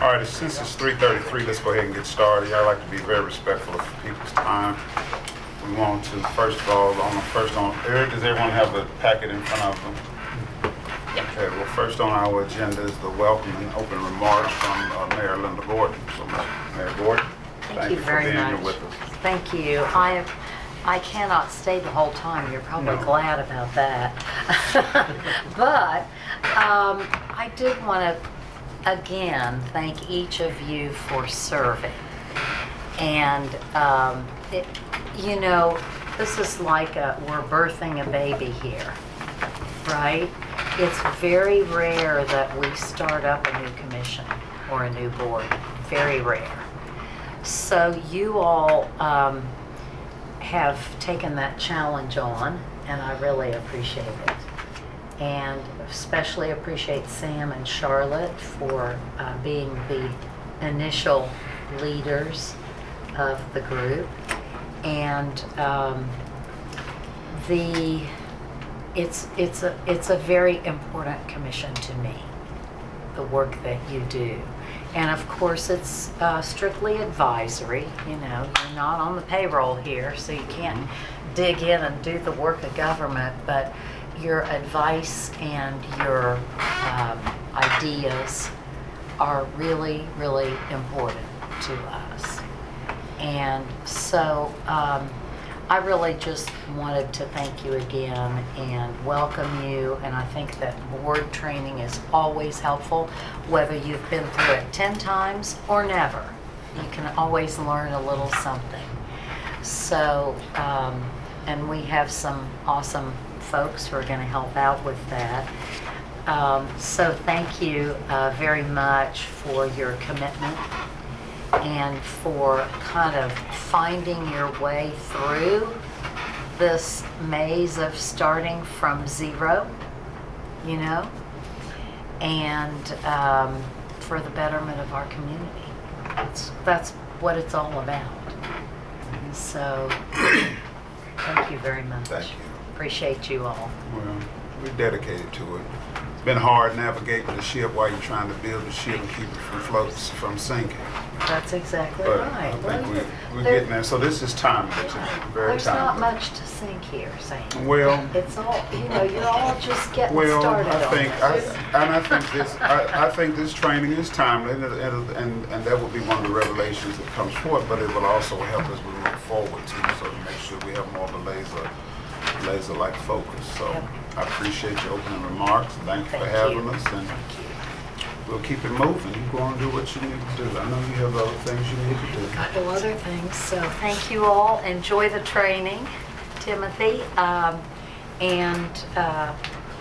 All right, since it's 3:33, let's go ahead and get started. I like to be very respectful of people's time. We want to, first of all, Eric, does everyone have a packet in front of them? Okay, well, first on our agenda is the welcome and open remarks from Mayor Linda Gordon. So, Mayor Gordon, thank you very for being much. here with us. Thank you. I cannot stay the whole time. You're probably glad about that. But I did want to again thank each of you for serving. And you know, this is like we're birthing a baby here, right? It's very rare that we start up a new commission or a new board. Very rare. So you all have taken that challenge on, and I really appreciate it. And especially appreciate Sam and Charlotte for being the initial leaders of the group. And it's a very important commission to me, the work that you do. And of course, it's strictly advisory. You know, you're not on the payroll here, so you can't dig in and do the work of government, but your advice and your ideas are really, really important to us. And so I really just wanted to thank you again and welcome you. And I think that board training is always helpful, whether you've been through it 10 times or never. You can always learn a little something. So, and we have some awesome folks who are going to help out with that. So thank you very much for your commitment and for kind of finding your way through this maze of starting from zero, you know, and for the betterment of our community. That's what it's all about. So thank you very much. Thank you. Appreciate you all. Well, we're dedicated to it. It's been hard navigating the ship while you're trying to build the ship and keep it from sinking. That's exactly But right. I think we're getting there. So this is timely, very There's not timely. much to sink here, Sam. Well, It's all, you know, you're all just getting well, started I on think, this. I think this training is timely, and that will be one of the revelations that comes forth. But it will also help as we move forward too, so to make sure we have more of a laser-like focus. So Yep. I appreciate your opening remarks. Thank you for Thank having you. us, and Thank you. we'll keep it moving. You go and do what you need to do. I know you have other things you need to do. A couple other things, so thank you all. Enjoy the training, Timothy, and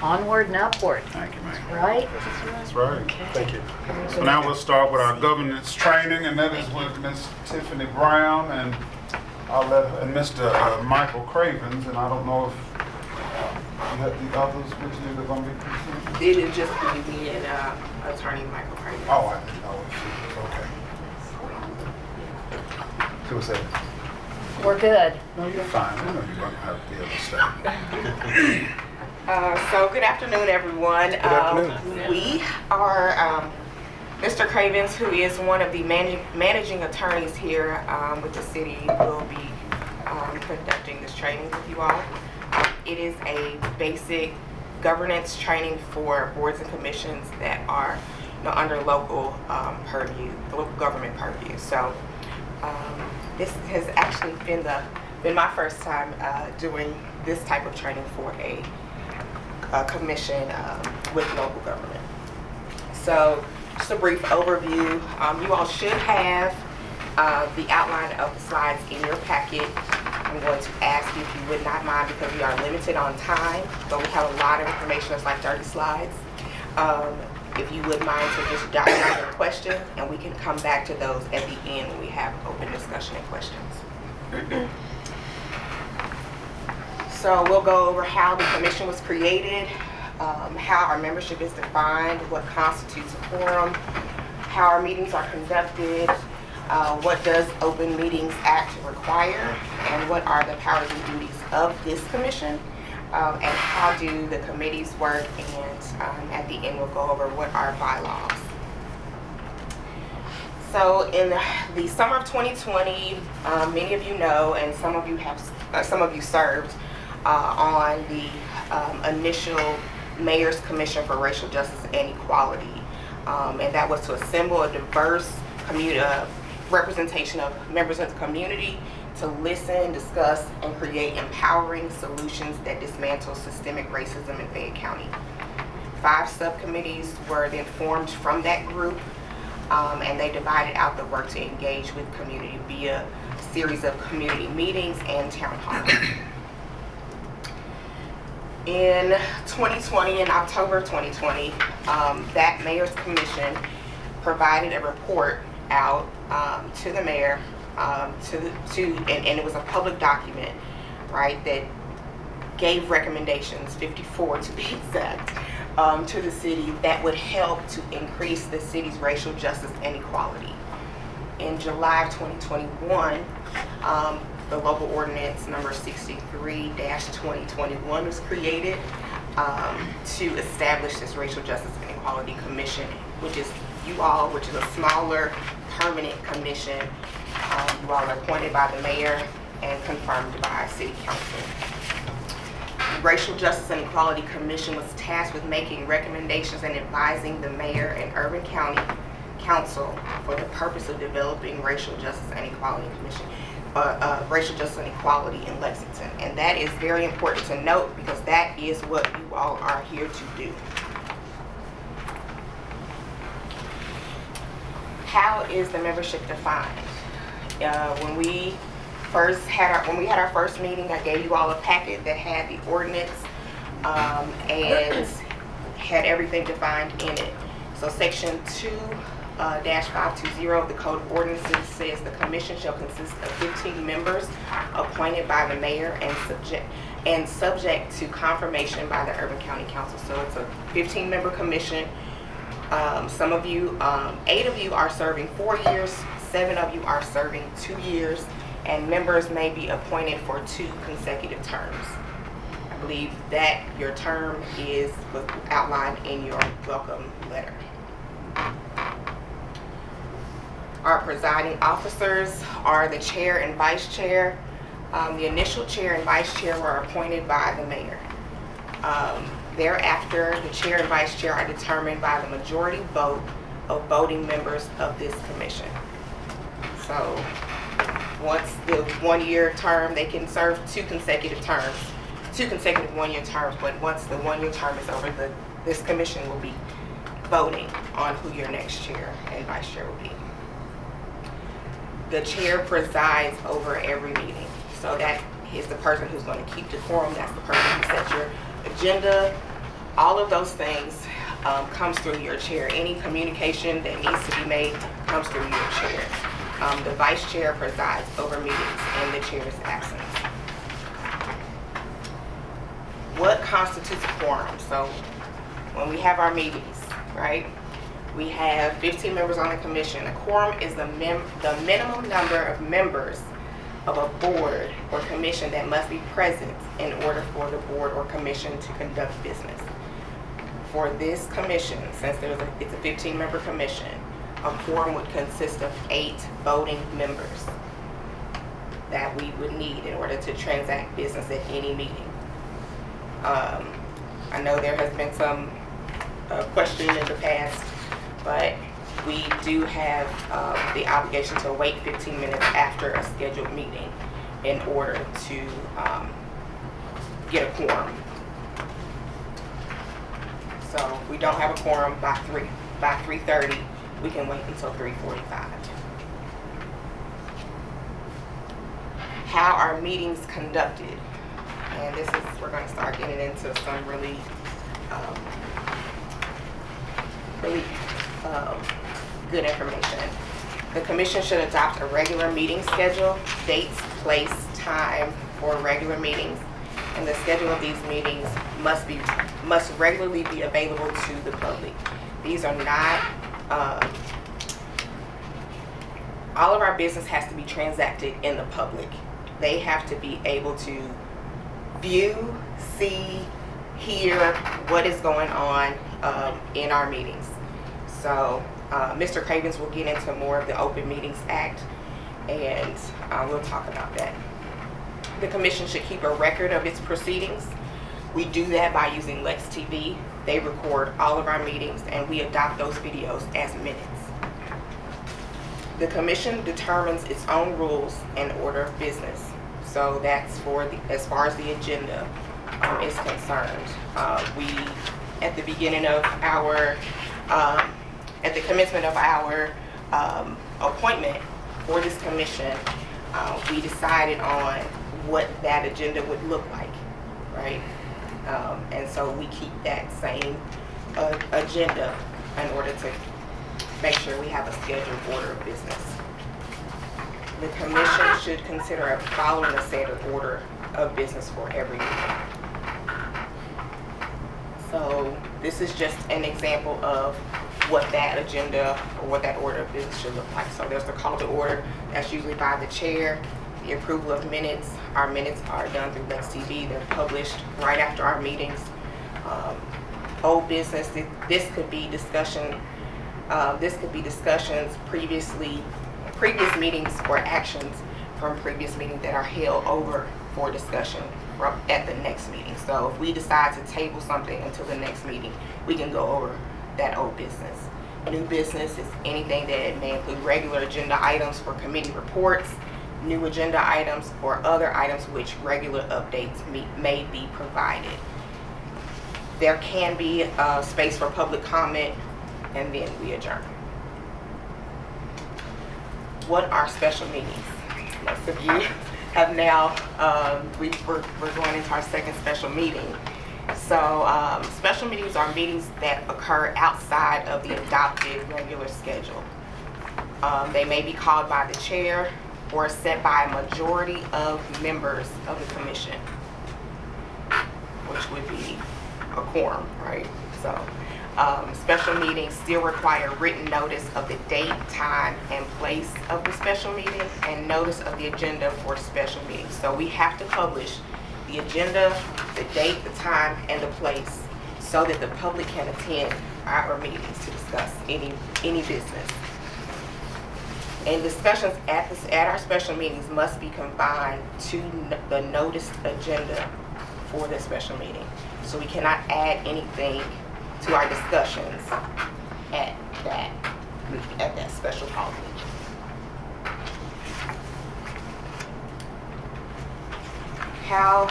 onward and upward, Thank you, man. right? That's right. Okay. Thank you. So now we'll start with our governance training, and that is with Ms. Tiffany Brown and Mr. Michael Cravens, and I don't know if you have the others with you that are going to be presenting. It is just me and Attorney Michael Craig. Oh, I didn't know if she was okay. So what's that? We're good. No, you're fine. I know you're going to have to be able to stay. So good afternoon, everyone. Good afternoon. We are Mr. Cravens, who is one of the managing attorneys here with the city, will be conducting this training with you all. It is a basic governance training for boards and commissions that are under local purview, the local government purview. So this has actually been my first time doing this type of training for a commission with local government. So just a brief overview. You all should have the outline of the slides in your packet. I'm going to ask you if you would not mind, because we are limited on time, but we have a lot of information. It's like 30 slides. If you would mind to just jot down your questions, and we can come back to those at the end when we have open discussion and questions. So we'll go over how the commission was created, how our membership is defined, what constitutes a quorum, how our meetings are conducted, what does Open Meetings Act require, and what are the powers and duties of this commission, and how do the committees work, and at the end we'll go over what are bylaws. So in the summer of 2020, many of you know, and some of you served on the initial Mayor's Commission for Racial Justice and Equality, and that was to assemble a diverse representation of members of the community to listen, discuss, and create empowering solutions that dismantle systemic racism in Fayette County. 5 subcommittees were then formed from that group, and they divided out the work to engage with community via a series of community meetings and town halls. In 2020, in October 2020, that Mayor's Commission provided a report out to the mayor, and it was a public document, right, that gave recommendations, 54 to be exact, to the city that would help to increase the city's racial justice and equality. In July of 2021, the local ordinance number 63-2021 was created to establish this Racial Justice and Equality Commission, which is a smaller permanent commission. You all are appointed by the mayor and confirmed by City Council. The Racial Justice and Equality Commission was tasked with making recommendations and advising the mayor and Urban County Council for the purpose of developing Racial Justice and Equality Commission. Racial Justice and Equality in Lexington. And that is very important to note because that is what you all are here to do. How is the membership defined? When we had our first meeting, I gave you all a packet that had the ordinance and had everything defined in it. So section 2-520 of the Code of Ordinances says the commission shall consist of 15 members appointed by the mayor and subject to confirmation by the Urban County Council. So it's a 15-member commission. Some of you, 8 of you are serving 4 years, 7 of you are serving 2 years, and members may be appointed for 2 consecutive terms. I believe that your term was outlined in your welcome letter. Our presiding officers are the chair and vice chair. The initial chair and vice chair were appointed by the mayor. Thereafter, the chair and vice chair are determined by the majority vote of voting members of this commission. So once the 1-year term, they can serve 2 consecutive 1-year terms, but once the 1-year term is over, this commission will be voting on who your next chair and vice chair will be. The chair presides over every meeting. So that is the person who's going to keep decorum. That's the person who sets your agenda. All of those things comes through your chair. Any communication that needs to be made comes through your chair. The vice chair presides over meetings in the chair's absence. What constitutes a quorum? So when we have our meetings, right? We have 15 members on the commission. A quorum is the minimum number of members of a board or commission that must be present in order for the board or commission to conduct business. For this commission, since it's a 15-member commission, a quorum would consist of 8 voting members that we would need in order to transact business at any meeting. I know there has been some question in the past, but we do have the obligation to wait 15 minutes after a scheduled meeting in order to get a quorum. So if we don't have a quorum by 3:30, we can wait until 3:45. How are meetings conducted? And we're going to start getting into some really good information. The commission should adopt a regular meeting schedule, dates, place, time for regular meetings, and the schedule of these meetings must regularly be available to the public. These are not, all of our business has to be transacted in the public. They have to be able to view, see, hear what is going on in our meetings. So Mr. Cravens will get into more of the Open Meetings Act, and we'll talk about that. The commission should keep a record of its proceedings. We do that by using Lex TV. They record all of our meetings, and we adopt those videos as minutes. The commission determines its own rules and order of business. So that's for as far as the agenda is concerned. We, at the beginning of our, at the commencement of our appointment for this commission, we decided on what that agenda would look like, right? And so we keep that same agenda in order to make sure we have a scheduled order of business. The commission should consider following a set of order of business for every meeting. So this is just an example of what that agenda or what that order of business should look like. So there's the call to order. That's usually by the chair. The approval of minutes. Our minutes are done through Lex TV. They're published right after our meetings. Old business. This could be discussion. This could be discussions previous meetings or actions from previous meetings that are held over for discussion at the next meeting. So if we decide to table something until the next meeting, we can go over that old business. New business is anything that may include regular agenda items for committee reports, new agenda items, or other items which regular updates may be provided. There can be a space for public comment, and then we adjourn. What are special meetings? Most of you have now, we're going into our second special meeting. So special meetings are meetings that occur outside of the adopted regular schedule. They may be called by the chair or set by a majority of members of the commission, which would be a quorum, right? So special meetings still require written notice of the date, time, and place of the special meeting and notice of the agenda for special meetings. So we have to publish the agenda, the date, the time, and the place so that the public can attend our meetings to discuss any business. And discussions at our special meetings must be confined to the noticed agenda for the special meeting. So we cannot add anything to our discussions at that special call meeting. How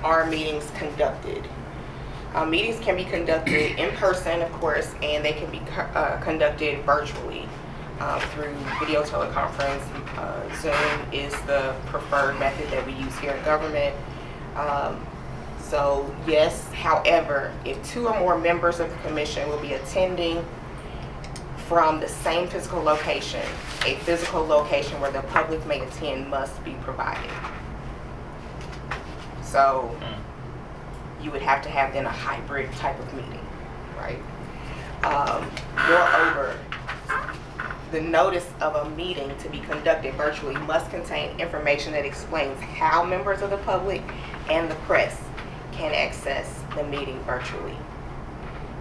are meetings conducted? Meetings can be conducted in person, of course, and they can be conducted virtually through video teleconference. Zoom is the preferred method that we use here in government. So yes, however, if 2 or more members of the commission will be attending from the same physical location, a physical location where the public may attend must be provided. So you would have to have then a hybrid type of meeting, right? Moreover, the notice of a meeting to be conducted virtually must contain information that explains how members of the public and the press can access the meeting virtually.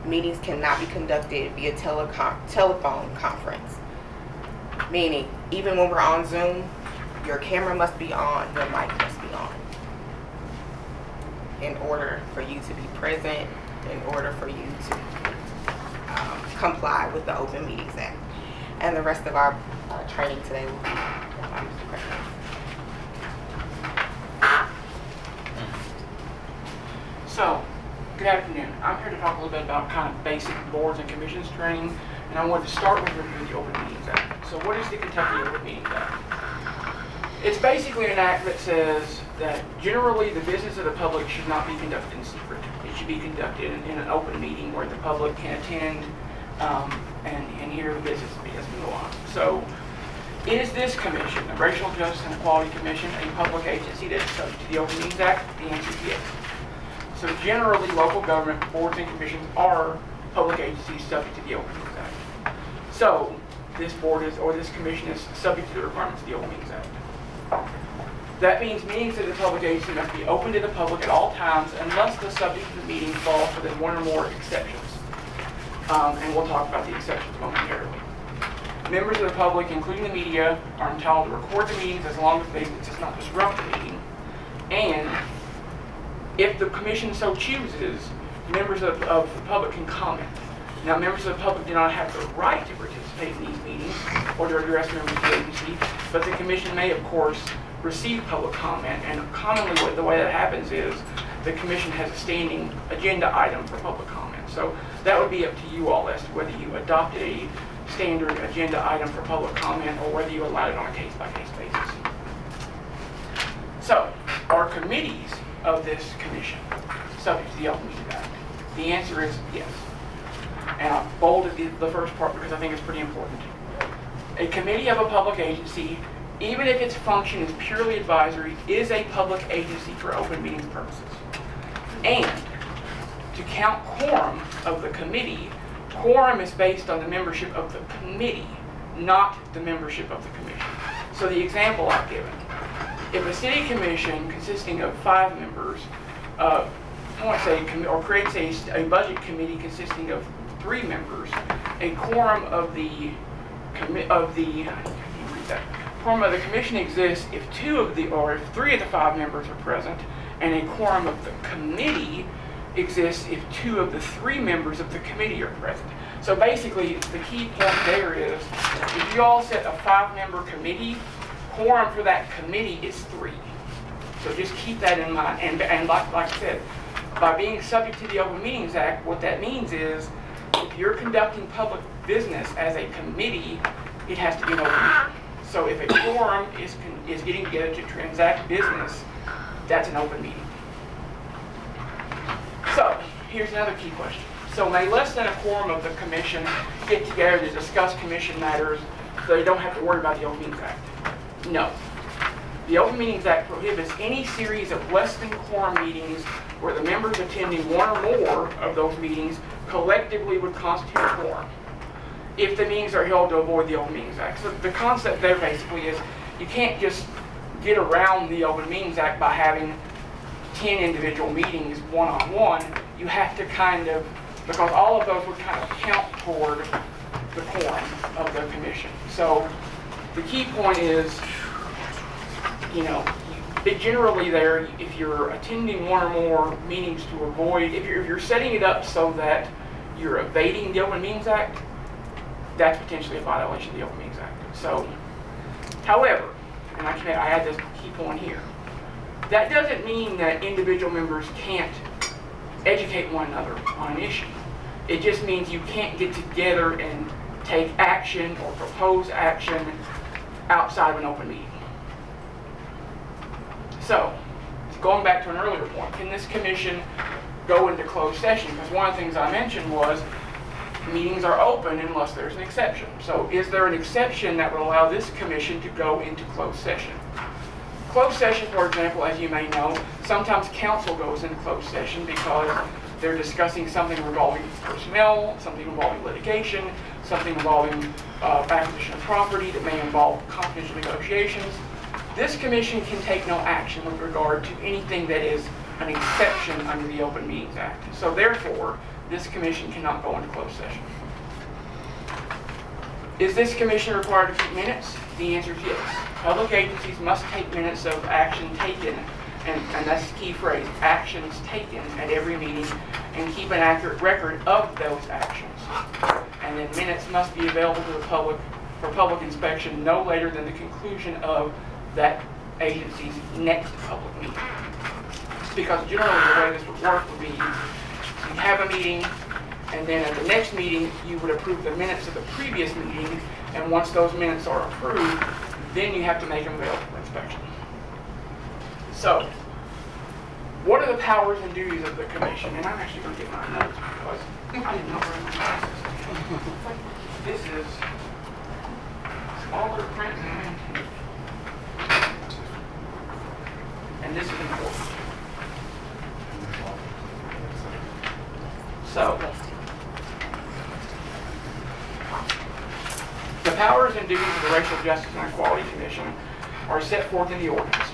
Meetings cannot be conducted via telephone conference, meaning even when we're on Zoom, your camera must be on, your mic must be on in order for you to be present, in order for you to comply with the Open Meetings Act. And the rest of our training today will be by Mr. Cravens. So, good afternoon. I'm here to talk a little bit about kind of basic boards and commissions training, and I wanted to start with reviewing the Open Meetings Act. So what is the Kentucky Open Meetings Act? It's basically an act that says that generally the business of the public should not be conducted in secret. It should be conducted in an open meeting where the public can attend and hear the business as we go on. So, is this commission, the Racial Justice and Equality Commission, a public agency that is subject to the Open Meetings Act? The answer is yes. So generally, local government boards and commissions are public agencies subject to the Open Meetings Act. So this board is, or this commission is subject to the requirements of the Open Meetings Act. That means meetings of the public agency must be open to the public at all times unless the subject of the meeting falls within one or more exceptions. and we'll talk about the exceptions momentarily. Members of the public, including the media, are entitled to record the meetings as long as it does not disrupt the meeting. And if the commission so chooses, members of the public can comment. Now, members of the public do not have the right to participate in these meetings or to address members of the agency, but the commission may, of course, receive public comment. And commonly, the way that happens is the commission has a standing agenda item for public comment. So that would be up to you all as to whether you adopted a standard agenda item for public comment or whether you allowed it on a case-by-case basis. So, are committees of this commission subject to the Open Meetings Act? The answer is yes. And I've bolded the first part because I think it's pretty important. A committee of a public agency, even if its function is purely advisory, is a public agency for open meetings purposes. And to count quorum of the committee, quorum is based on the membership of the committee, not the membership of the commission. So the example I've given, if a city commission consisting of 5 members, creates a budget committee consisting of 3 members, a quorum of the quorum of the commission exists if 3 of the 5 members are present, and a quorum of the committee exists if 2 of the 3 members of the committee are present. So basically, the key point there is, if you all set a 5-member committee, quorum for that committee is 3. So just keep that in mind. And like I said, by being subject to the Open Meetings Act, what that means is, if you're conducting public business as a committee, it has to be an open meeting. So if a quorum is getting together to transact business, that's an open meeting. So here's another key question. So may less than a quorum of the commission get together to discuss commission matters so they don't have to worry about the Open Meetings Act? No. The Open Meetings Act prohibits any series of less than quorum meetings where the members attending one or more of those meetings collectively would constitute a quorum, if the meetings are held to avoid the Open Meetings Act. So the concept there basically is you can't just get around the Open Meetings Act by having 10 individual meetings one-on-one. You have to because all of those would kind of count toward the quorum of the commission. So the key point is, generally there, if you're attending one or more meetings to avoid, if you're setting it up so that you're evading the Open Meetings Act, that's potentially a violation of the Open Meetings Act. So, however, and I add this key point here, that doesn't mean that individual members can't educate one another on an issue. It just means you can't get together and take action or propose action outside of an open meeting. So, going back to an earlier point, can this commission go into closed session? Because one of the things I mentioned was meetings are open unless there's an exception. So is there an exception that would allow this commission to go into closed session? Closed session, for example, as you may know, sometimes council goes into closed session because they're discussing something involving personnel, something involving litigation, something involving acquisition of property that may involve confidential negotiations. This commission can take no action with regard to anything that is an exception under the Open Meetings Act. So therefore, this commission cannot go into closed session. Is this commission required to keep minutes? The answer is yes. Public agencies must take minutes of action taken, and that's the key phrase, actions taken at every meeting, and keep an accurate record of those actions. And then minutes must be available to the public for public inspection no later than the conclusion of that agency's next public meeting. Because generally the way this would work would be you have a meeting, and then at the next meeting you would approve the minutes of the previous meeting, and once those minutes are approved, then you have to make them available for inspection. So, what are the powers and duties of the commission? And I'm actually going to get my notes because I didn't know where my glasses. This is smaller print and this is important. So, the powers and duties of the Racial Justice and Equality Commission are set forth in the ordinance.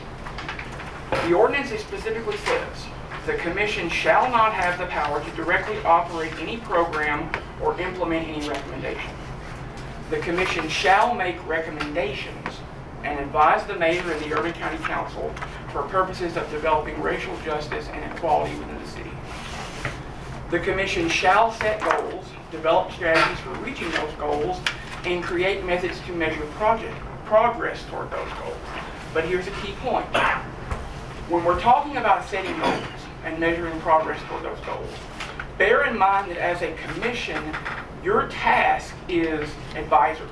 The ordinance specifically says the commission shall not have the power to directly operate any program or implement any recommendation. The commission shall make recommendations and advise the mayor and the Irving County Council for purposes of developing racial justice and equality within the city. The commission shall set goals, develop strategies for reaching those goals, and create methods to measure progress toward those goals. But here's a key point. When we're talking about setting goals and measuring progress toward those goals, bear in mind that as a commission, your task is advisory.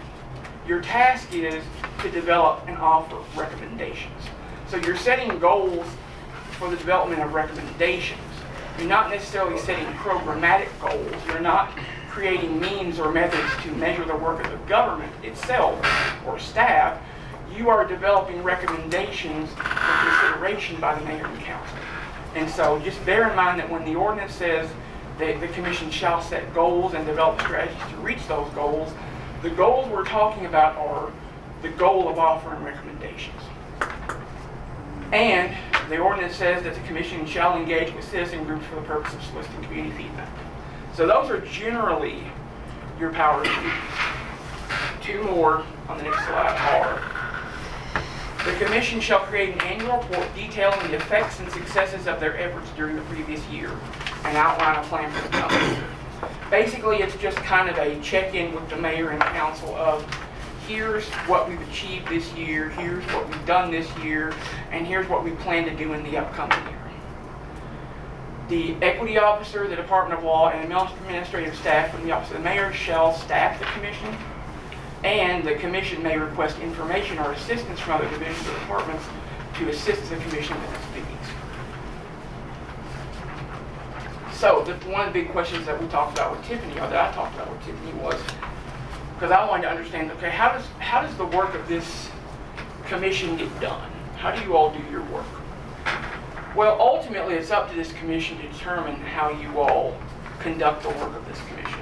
Your task is to develop and offer recommendations. So you're setting goals for the development of recommendations. You're not necessarily setting programmatic goals. You're not creating means or methods to measure the work of the government itself or staff. You are developing recommendations for consideration by the mayor and council. And so just bear in mind that when the ordinance says that the commission shall set goals and develop strategies to reach those goals, the goals we're talking about are the goal of offering recommendations. And the ordinance says that the commission shall engage with citizen groups for the purpose of soliciting community feedback. So those are generally your powers and duties. Two more on the next slide are: the commission shall create an annual report detailing the effects and successes of their efforts during the previous year and outline a plan for the coming year. Basically, it's just kind of a check-in with the mayor and council of here's what we've achieved this year, here's what we've done this year, and here's what we plan to do in the upcoming year. The equity officer, the Department of Law, and administrative staff from the office of the mayor shall staff the commission, and the commission may request information or assistance from other divisions or departments to assist the commission with its meetings. So one of the big questions that we talked about with Tiffany, or that I talked about with Tiffany, was because I wanted to understand, okay, how does the work of this commission get done? How do you all do your work? Well, ultimately, it's up to this commission to determine how you all conduct the work of this commission.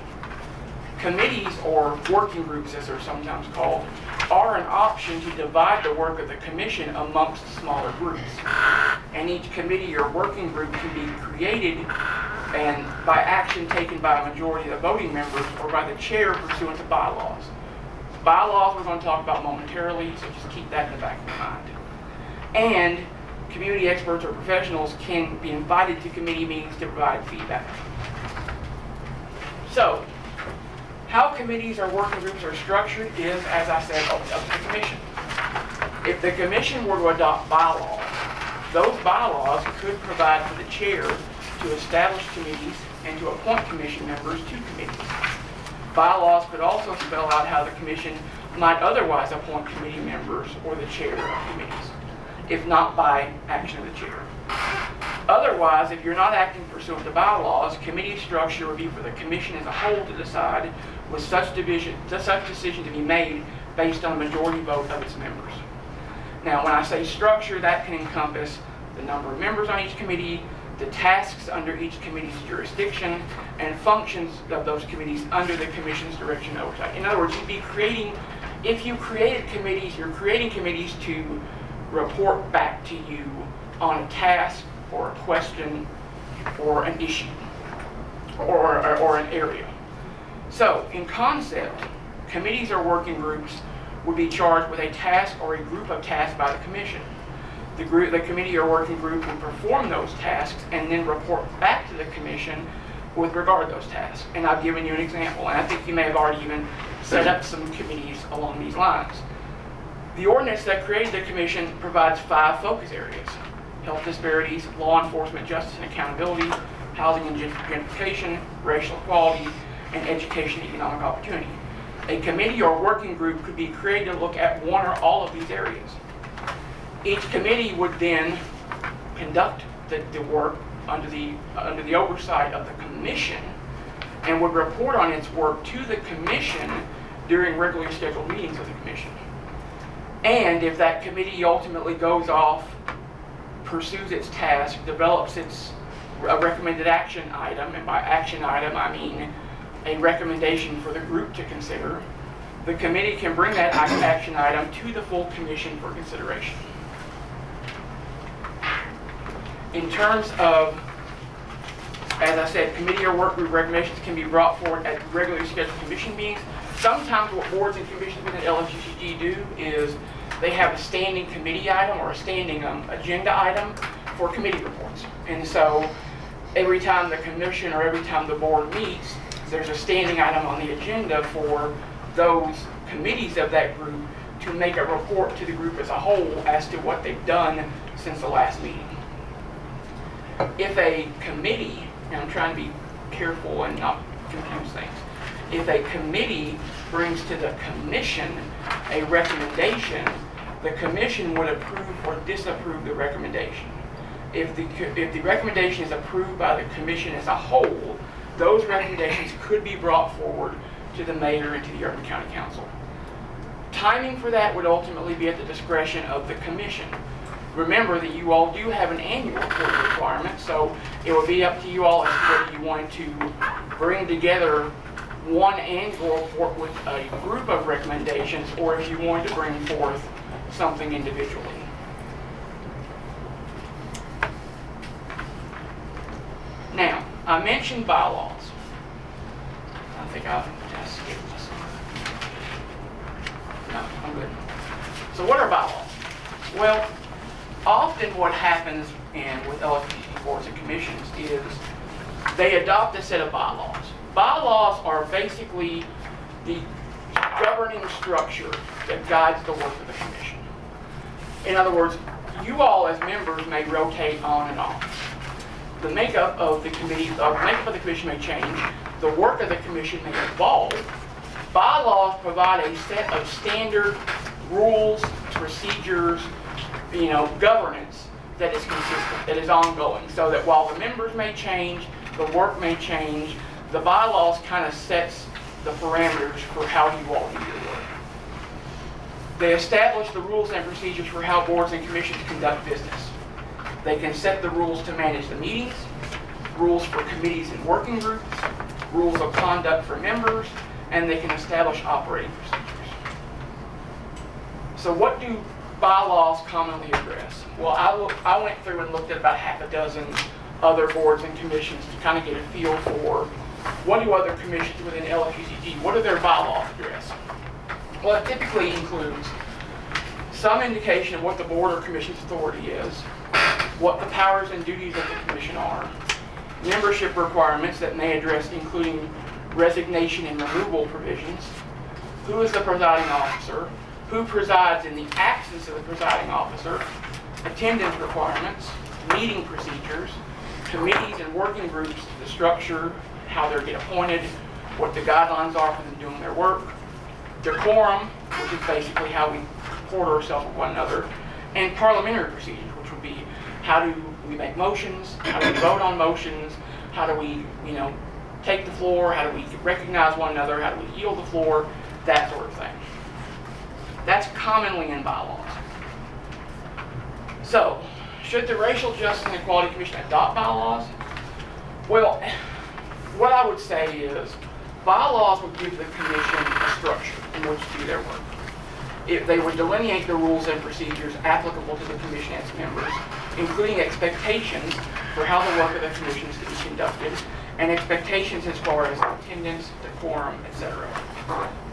Committees, or working groups as they're sometimes called, are an option to divide the work of the commission amongst smaller groups. And each committee or working group can be created and by action taken by a majority of the voting members or by the chair pursuant to bylaws. Bylaws we're going to talk about momentarily, so just keep that in the back of your mind. And community experts or professionals can be invited to committee meetings to provide feedback. So, how committees or working groups are structured is, as I said, up to the commission. If the commission were to adopt bylaws, those bylaws could provide for the chair to establish committees and to appoint commission members to committees. Bylaws could also spell out how the commission might otherwise appoint committee members or the chair of committees, if not by action of the chair. Otherwise, if you're not acting pursuant to bylaws, committee structure would be for the commission as a whole to decide, with such decision to be made based on a majority vote of its members. Now, when I say structure, that can encompass the number of members on each committee, the tasks under each committee's jurisdiction, and functions of those committees under the commission's direction and oversight. In other words, if you created committees, you're creating committees to report back to you on a task or a question or an issue or an area. So, in concept, committees or working groups would be charged with a task or a group of tasks by the commission. The committee or working group would perform those tasks and then report back to the commission with regard to those tasks. And I've given you an example, and I think you may have already even set up some committees along these lines. The ordinance that created the commission provides 5 focus areas: health disparities, law enforcement, justice and accountability, housing and gentrification, racial equality, and education and economic opportunity. A committee or working group could be created to look at one or all of these areas. Each committee would then conduct the work under the oversight of the commission and would report on its work to the commission during regularly scheduled meetings of the commission. And if that committee ultimately goes off, pursues its task, develops a recommended action item, and by action item I mean a recommendation for the group to consider, the committee can bring that action item to the full commission for consideration. In terms of As I said, committee or work group recommendations can be brought forward at regularly scheduled commission meetings. Sometimes what boards and commissions within LFGCG do is they have a standing committee item or a standing agenda item for committee reports. And so every time the commission or every time the board meets, there's a standing item on the agenda for those committees of that group to make a report to the group as a whole as to what they've done since the last meeting. If a committee, and I'm trying to be careful and not confuse things, if a committee brings to the commission a recommendation, the commission would approve or disapprove the recommendation. If the recommendation is approved by the commission as a whole, those recommendations could be brought forward to the mayor and to the Urban County Council. Timing for that would ultimately be at the discretion of the commission. Remember that you all do have an annual reporting requirement, so it would be up to you all as to whether you wanted to bring together one annual report with a group of recommendations, or if you wanted to bring forth something individually. Now, I mentioned bylaws. I think I skipped this one. No, I'm good. So what are bylaws? Well, often what happens with LFGC boards and commissions is they adopt a set of bylaws. Bylaws are basically the governing structure that guides the work of the commission. In other words, you all as members may rotate on and off. The makeup of the committee, makeup of the commission may change. The work of the commission may evolve. Bylaws provide a set of standard rules, procedures, governance that is consistent, that is ongoing, so that while the members may change, the work may change, the bylaws kind of sets the parameters for how you all do your work. They establish the rules and procedures for how boards and commissions conduct business. They can set the rules to manage the meetings, rules for committees and working groups, rules of conduct for members, and they can establish operating procedures. So what do bylaws commonly address? Well, I went through and looked at about half a dozen other boards and commissions to kind of get a feel for what do other commissions within LFGCG, what do their bylaws address? Well, it typically includes some indication of what the board or commission's authority is, what the powers and duties of the commission are, membership requirements that may address including resignation and removal provisions, who is the presiding officer, who presides in the absence of the presiding officer, attendance requirements, meeting procedures, committees and working groups, the structure, how they get appointed, what the guidelines are for them doing their work, decorum, which is basically how we comport ourselves with one another, and parliamentary procedures, which would be how do we make motions, how do we vote on motions, how do we, take the floor, how do we recognize one another, how do we yield the floor, that sort of thing. That's commonly in bylaws. So, should the Racial Justice and Equality Commission adopt bylaws? Well, what I would say is bylaws would give the commission a structure in which to do their work. If they would delineate the rules and procedures applicable to the commission and its members, including expectations for how the work of the commission is to be conducted, and expectations as far as attendance, decorum, etc.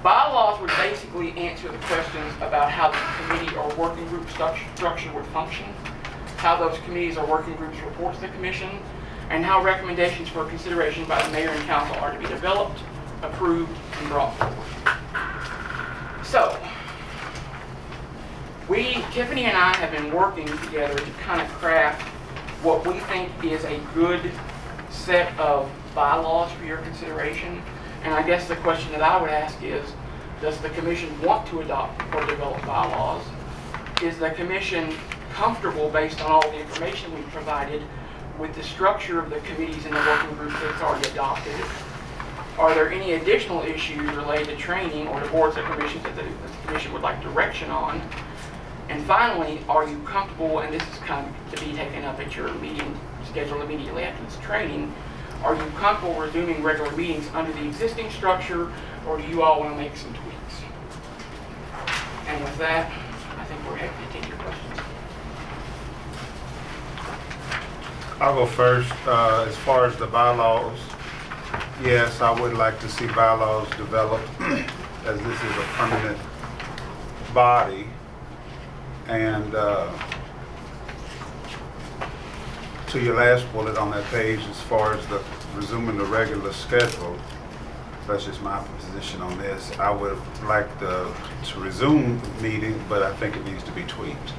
Bylaws would basically answer the questions about how the committee or working group structure would function, how those committees or working groups report to the commission, and how recommendations for consideration by the mayor and council are to be developed, approved, and brought forward. So, Tiffany and I have been working together to kind of craft what we think is a good set of bylaws for your consideration. And I guess the question that I would ask is, does the commission want to adopt or develop bylaws? Is the commission comfortable, based on all the information we've provided, with the structure of the committees and the working groups that's already adopted? Are there any additional issues related to training or to boards or commissions that the commission would like direction on? And finally, are you comfortable, and this is kind of to be taken up at your meeting scheduled immediately after this training, are you comfortable resuming regular meetings under the existing structure, or do you all want to make some tweaks? And with that, I think we're happy to take your questions. I'll go first. As far as the bylaws, yes, I would like to see bylaws developed as this is a permanent body. And to your last bullet on that page, as far as the resuming the regular schedule, that's just my position on this. I would like to resume meeting, but I think it needs to be tweaked.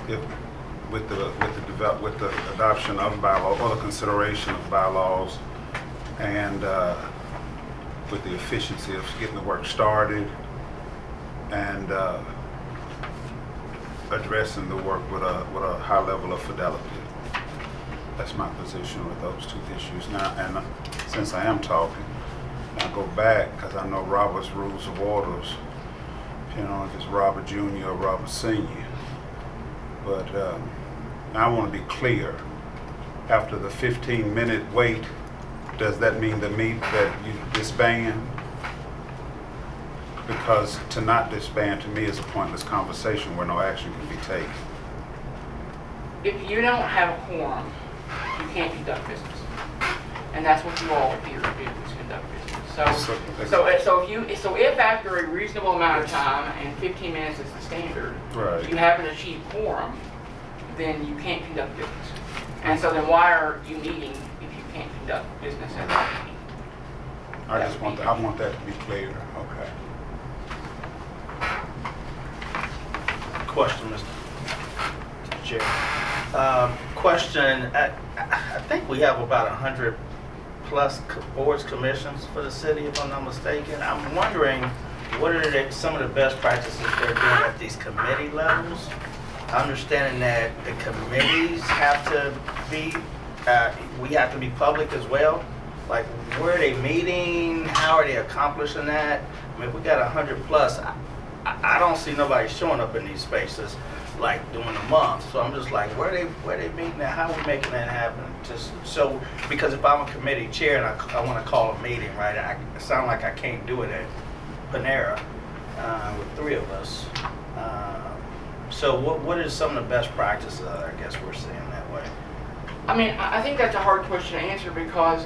If, with the adoption of bylaws or the consideration of bylaws, and with the efficiency of getting the work started, and addressing the work with a high level of fidelity. That's my position with those two issues. Now, and since I am talking, I'll go back because I know Robert's Rules of Orders, depending on if it's Robert Jr. or Robert Sr. But I want to be clear. After the 15-minute wait, does that mean that you disband? Because to not disband to me is a pointless conversation where no action can be taken. If you don't have a quorum, you can't conduct business. And that's what you all are here to do, is conduct business. So if after a reasonable amount of time, and 15 minutes is the standard, Right. you haven't achieved quorum, then you can't conduct business. And so then why are you meeting if you can't conduct business at that meeting? I want that to be clear. Okay. Question, Mr. Chair. Question, I think we have about 100 plus boards, commissions for the city, if I'm not mistaken. I'm wondering, what are some of the best practices they're doing at these committee levels? Understanding that the committees have to be, we have to be public as well. Like, where are they meeting? How are they accomplishing that? I mean, if we got 100 plus, I don't see nobody showing up in these spaces like during the month. So I'm just like, where are they meeting at? How are we making that happen? Just so, because if I'm a committee chair and I want to call a meeting, right, it sounds like I can't do it at Panera with 3 of us. So what is some of the best practices that I guess we're seeing that way? I mean, I think that's a hard question to answer because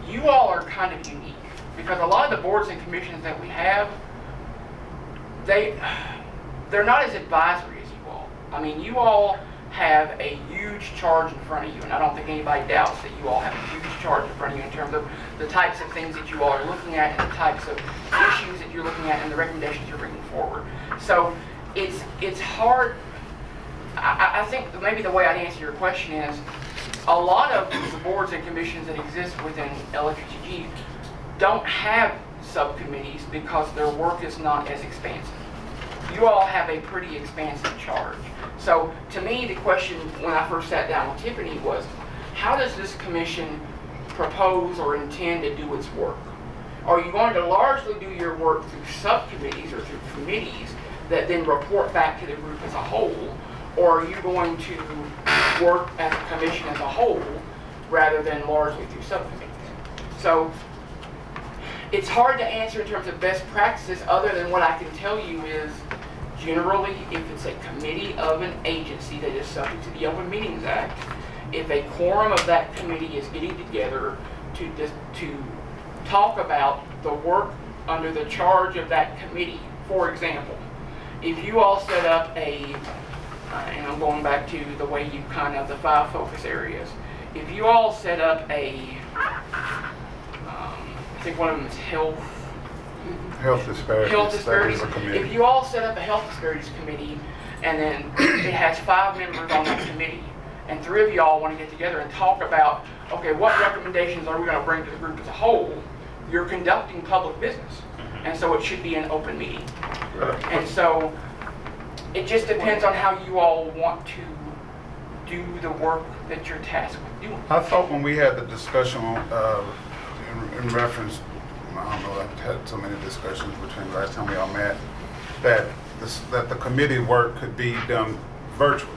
you all are kind of unique. Because a lot of the boards and commissions that we have, they're not as advisory as you all. I mean, you all have a huge charge in front of you, and I don't think anybody doubts that you all have a huge charge in front of you in terms of the types of things that you all are looking at and the types of issues that you're looking at and the recommendations you're bringing forward. So it's hard. I think maybe the way I'd answer your question is a lot of the boards and commissions that exist within LFUTG don't have subcommittees because their work is not as expansive. You all have a pretty expansive charge. So to me, the question when I first sat down with Tiffany was, how does this commission propose or intend to do its work? Are you going to largely do your work through subcommittees or through committees that then report back to the group as a whole? Or are you going to work as a commission as a whole rather than largely through subcommittees? So it's hard to answer in terms of best practices other than what I can tell you is generally if it's a committee of an agency that is subject to the Open Meetings Act, if a quorum of that committee is getting together to talk about the work under the charge of that committee, for example, if you all set up and I'm going back to the way you kind of, the 5 focus areas, if you all set up I think one of them is health Disparities. Health disparities. That is a committee. If you all set up a health disparities committee and then it has 5 members on that committee and 3 of y'all want to get together and talk about, okay, what recommendations are we going to bring to the group as a whole, you're conducting public business. And so it should be an open meeting. Right. And so it just depends on how you all want to do the work that you're tasked with doing. I thought when we had the discussion in reference, I don't know, I've had so many discussions between last time we all met, that the committee work could be done virtually.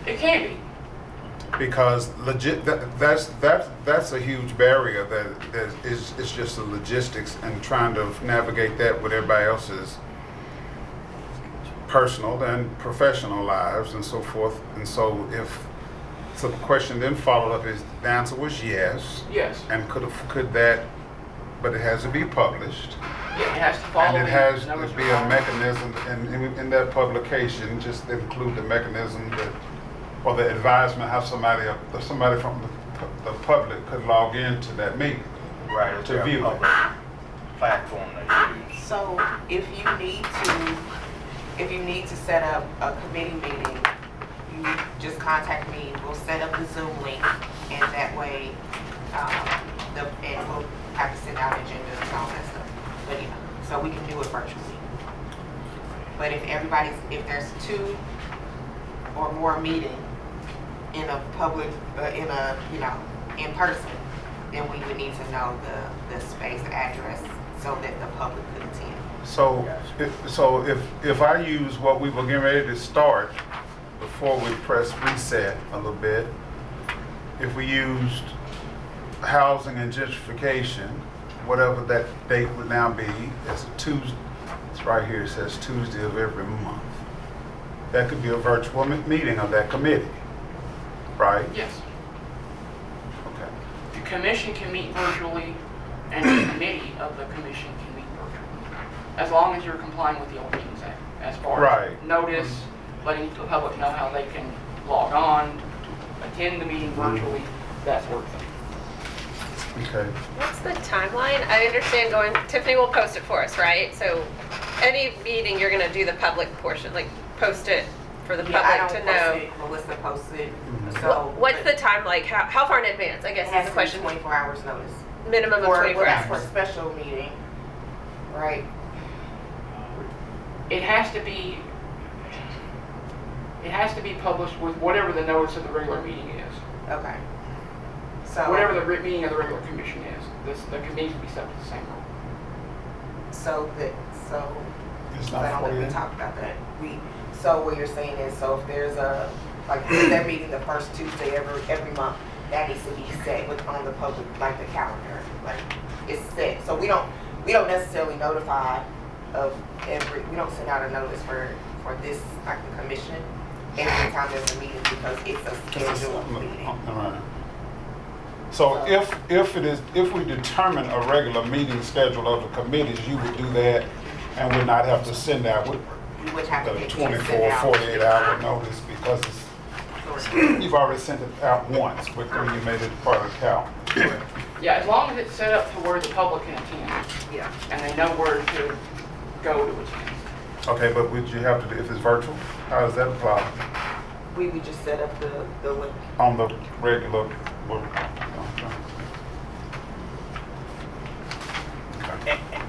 It can be. Because that's a huge barrier that is just the logistics and trying to navigate that with everybody else's personal and professional lives and so forth. And so if So the question then followed up is, the answer was yes. Yes. And could that, but it has to be published. Yeah, it has to follow. And it the has numbers to be a requirements. mechanism, in that publication, just include the mechanism that, or the advisement, how somebody from the public could log into that meeting. Right, it's To a view it. public platform that you use. So if you need to set up a committee meeting, you just contact me. We'll set up the Zoom link, and that way, and we'll have to send out agendas and all that stuff. But yeah, so we can do it virtually. But if there's 2 or more meeting in a public, in person, then we would need to know the space address so that the public could attend. So, if I use what we were getting ready to start, before we press reset a little bit, if we used housing and gentrification, whatever that date would now be, it's a Tuesday, it's right here, it says Tuesday of every month. That could be a virtual meeting of that committee, right? Yes. Okay. The commission can meet virtually, and the committee of the commission can meet virtually, as long as you're complying with the Ordinances Act, as far as Right. notice, letting the public know how they can log on, to attend the meeting virtually, that sort of thing. Okay. What's the timeline? I understand Tiffany will post it for us, right? So any meeting, you're gonna do the public portion, like post it for the Yeah, I public don't to post know. it, Melissa posts it. Mhm. So What's the time, like how far in advance, I It guess has is the to be question. 24 hours notice. Minimum of Well, 24 that's for a hours. special meeting, right? It has to be published with whatever the notice of the regular meeting is. Okay. So Whatever the meeting of the regular commission is, the committee will be subject to the same rule. so It's I not don't think we 48. talked about that. So what you're saying is, so if there's that meeting the first Tuesday every month, that needs to be set on the public, like the calendar, like it's set. So we don't necessarily notify we don't send out a notice for this, like the commission, every time there's a meeting, because it's a scheduled meeting. All right. So if we determine a regular meeting schedule of the committees, you would do that and would not have to send out You would have to the get 24, 48 hour notice, because you've already sent it out once when you made it part of the calendar. Yeah, as long as it's set up to where the public can attend, Yeah. and they know where to go to attend. Okay, but would you have to, if it's virtual, how does that apply We would just set up the link. on the regular?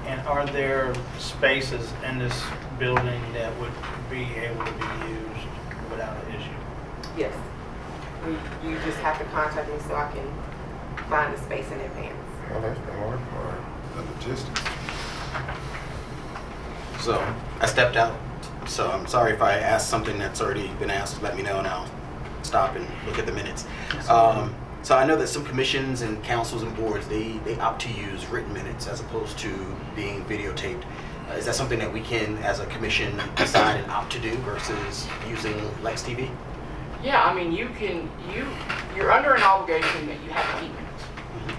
And are there spaces in this building that would be able to be used without an issue? Yes. You just have to contact me so I can find the space in advance. Well, that's the hard part, the logistics. So I stepped out. So I'm sorry if I asked something that's already been asked. Let me know and I'll stop and look at the minutes. So I know that some commissions and councils and boards, they opt to use written minutes as opposed to being videotaped. Is that something that we can, as a commission, decide and opt to do versus using Lex TV? Yeah, I mean, you're under an obligation that you have to keep minutes.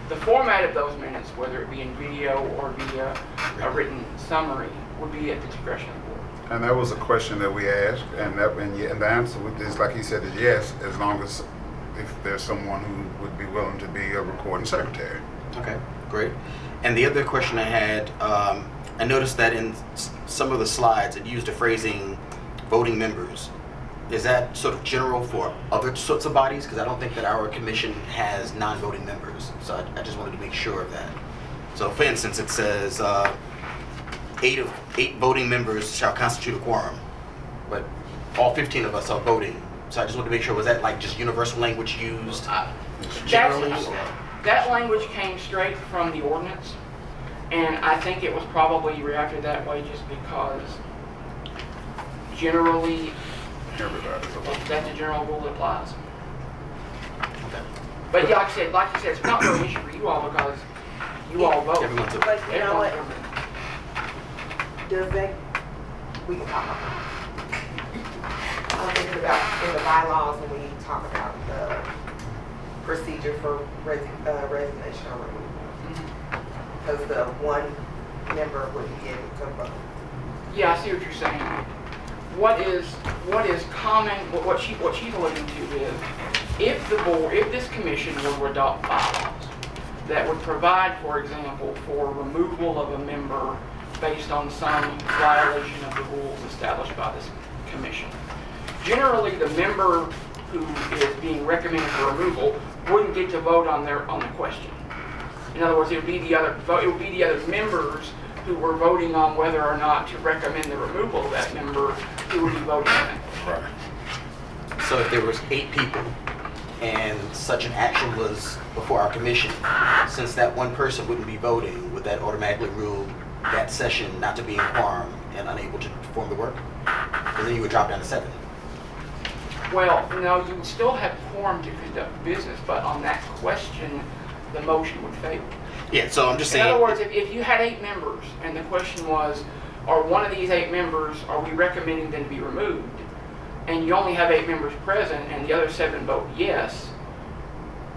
The format of those minutes, whether it be in video or via a written summary, would be at the discretion of the board. And that was a question that we asked, and the answer is, like he said, is yes, as long as if there's someone who would be willing to be a recording secretary. Okay, great. And the other question I had, I noticed that in some of the slides it used the phrasing voting members. Is that sort of general for other sorts of bodies? Because I don't think that our commission has non-voting members. So I just wanted to make sure of that. So for instance, it says 8 voting members shall constitute a quorum, but all 15 of us are voting. So I just wanted to make sure, was that like just universal language used generally? That language came straight from the ordinance, and I think it was probably reacted that way just because generally Everybody's a vote. that's a general rule that applies. Okay. But yeah, like you said, it's not really an issue for you all because you all vote. Everyone's a But you know what? Everyone's- Does that, we can talk about I'm thinking about in the bylaws when we talk about the procedure for resignation or removal. Because the one member wouldn't be able to vote. Yeah, I see what you're saying. What is common, what she's alluding to is, if this commission were to adopt bylaws that would provide, for example, for removal of a member based on some violation of the rules established by this commission. Generally, the member who is being recommended for removal wouldn't get to vote on the question. In other words, it would be the other members who were voting on whether or not to recommend the removal of that member who would be voting on it. Right. So if there was 8 people and such an action was before our commission, since that one person wouldn't be voting, would that automatically rule that session not to be in quorum and unable to perform the work? And then you would drop down to 7. Well, no, you would still have quorum to conduct business, but on that question, the motion would fail. Yeah, so I'm just In saying. other words, if you had 8 members and the question was, are one of these 8 members, are we recommending them to be removed? And you only have 8 members present and the other 7 vote yes,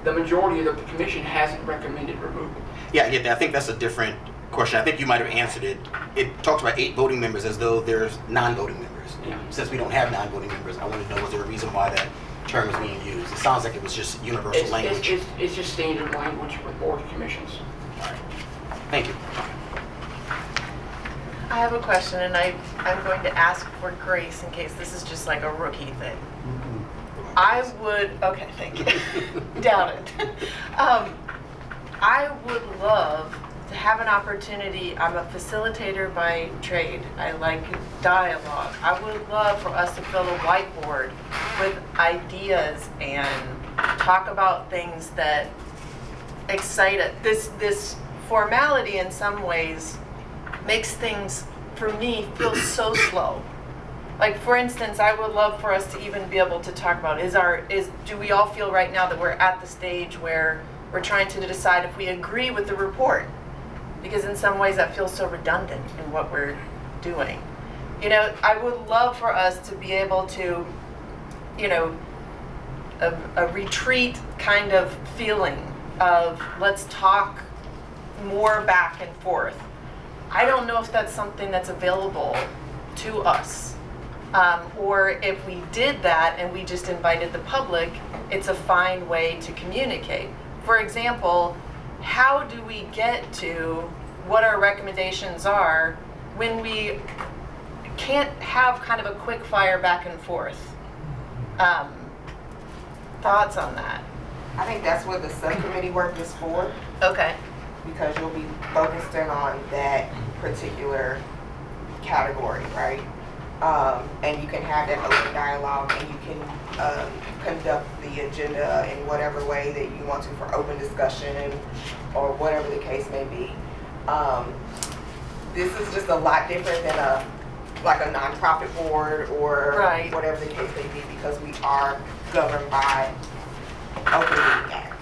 the majority of the commission hasn't recommended removal. Yeah, I think that's a different question. I think you might have answered it. It talks about 8 voting members as though there's non-voting members. Yeah. Since we don't have non-voting members, I wanted to know, was there a reason why that term is being used? It sounds like it was just universal language. It's just standard language with board commissions. All right. Thank you. I have a question, and I'm going to ask for grace in case this is just like a rookie thing. Okay, thank you. Doubt it. I would love to have an opportunity. I'm a facilitator by trade. I like dialogue. I would love for us to fill a whiteboard with ideas and talk about things that excite us. This formality in some ways makes things, for me, feel so slow. Like, for instance, I would love for us to even be able to talk about, do we all feel right now that we're at the stage where we're trying to decide if we agree with the report? Because in some ways that feels so redundant in what we're doing. You know, I would love for us to be able to, you know, a retreat kind of feeling of let's talk more back and forth. I don't know if that's something that's available to us. Or if we did that and we just invited the public, it's a fine way to communicate. For example, how do we get to what our recommendations are when we can't have kind of a quick fire back and forth? Thoughts on that? I think that's what the subcommittee work is for, Okay. because you'll be focused in on that particular category, right? And you can have that open dialogue, and you can conduct the agenda in whatever way that you want to for open discussion or whatever the case may be. This is just a lot different than a nonprofit board or Right. whatever the case may be, because we are governed by Open Meeting Act.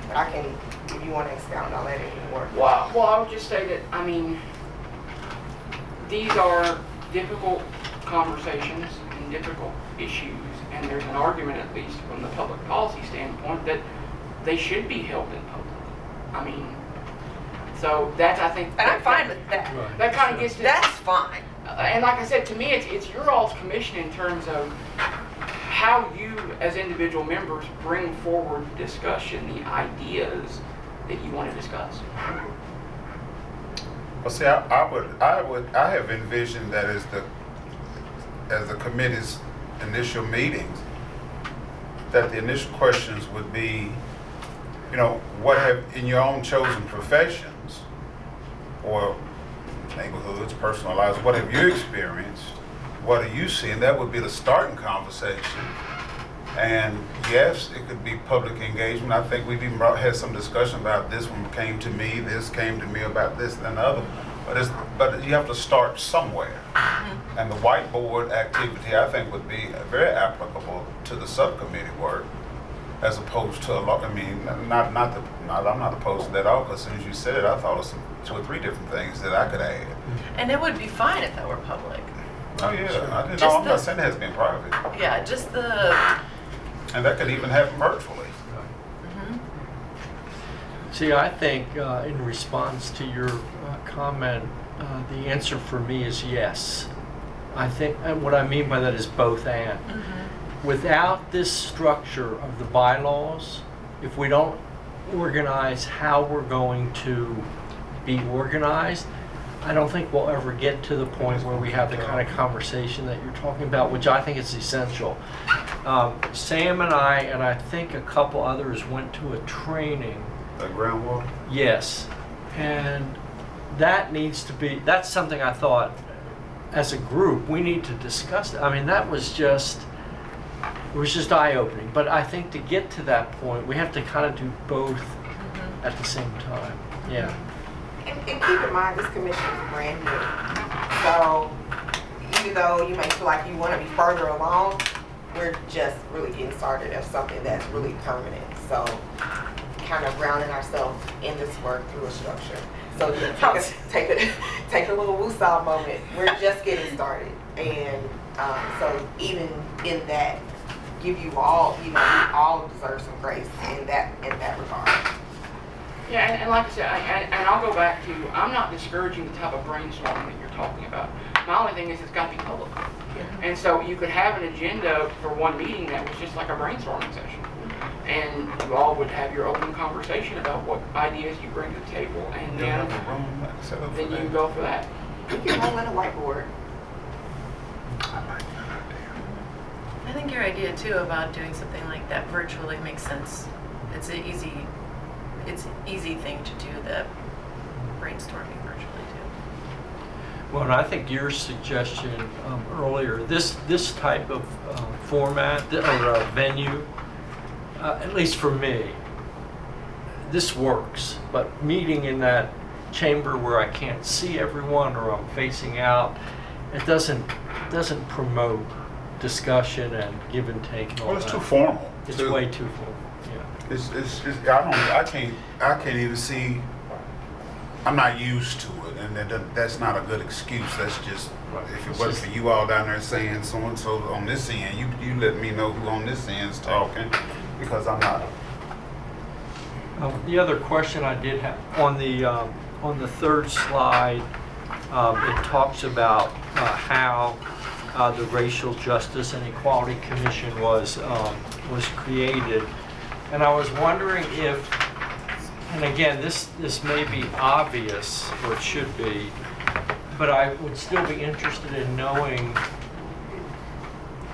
But I can, if you want to expound on that anymore. Well, I would just say that, I mean, these are difficult conversations and difficult issues, and there's an argument, at least from the public policy standpoint, that they should be held in public. I mean, so that's, I think... And I'm fine with that. That kind of gets to... That's fine. And like I said, to me, it's your all's commission in terms of how you, as individual members, bring forward discussion, the ideas that you want to discuss. Well, see, I have envisioned that as the committee's initial meetings, that the initial questions would be, you know, what have, in your own chosen professions or neighborhoods, personal lives, what have you experienced? What are you seeing? That would be the starting conversation. And yes, it could be public engagement. I think we've even had some discussion about this one came to me, this came to me about this and the other. But you have to start somewhere. And the whiteboard activity, I think, would be very applicable to the subcommittee work, as opposed to a lot. I mean, I'm not opposed to that at all, because as soon as you said it, I thought of some 2 or 3 different things that I could add. And it would be fine if that were public. Oh yeah, I didn't Just know. I'm the- not saying it has been private. Yeah, just the And that could even happen virtually. See, I think in response to your comment, the answer for me is yes. I think, and what I mean by that is both and. Without this structure of the bylaws, if we don't organize how we're going to be organized, I don't think we'll ever get to the point where we have the kind of conversation that you're talking about, which I think is essential. Sam and I think a couple others went to a training. Like groundwater? Yes, and that needs to be, that's something I thought as a group we need to discuss. I mean, that was just, it was just eye-opening. But I think to get to that point, we have to kind of do both at the same time. Yeah. And keep in mind, this commission is brand new. So even though you may feel like you want to be further along, we're just really getting started as something that's really permanent. So kind of grounding ourselves in this work through a structure. So take a little woosah moment. We're just getting started. And so even in that, give you all, we all deserve some grace in that regard. Yeah, and like I said, and I'll go back to, I'm not discouraging the type of brainstorming that you're talking about. My only thing is it's got to be public. And so you could have an agenda for one meeting that was just like a brainstorming session. And you all would have your open conversation about what ideas you bring to the table, and then you go for that. You can roll in a whiteboard. I think your idea too about doing something like that virtually makes sense. It's an easy thing to do the brainstorming virtually too. Well, and I think your suggestion earlier, this type of format or venue, at least for me, this works. But meeting in that chamber where I can't see everyone or I'm facing out, it doesn't promote discussion and give and take. And all Well, it's that. too formal. It's way too formal. Yeah. It's I can't even see. I'm not used to it, and that's not a good excuse. That's just, if it wasn't for you all down there saying so and so on this end, you let me know who on this end's talking, because I'm not. The other question I did have on the third slide, it talks about how the Racial Justice and Equality Commission was created, and I was wondering if, and again, this may be obvious, or it should be, but I would still be interested in knowing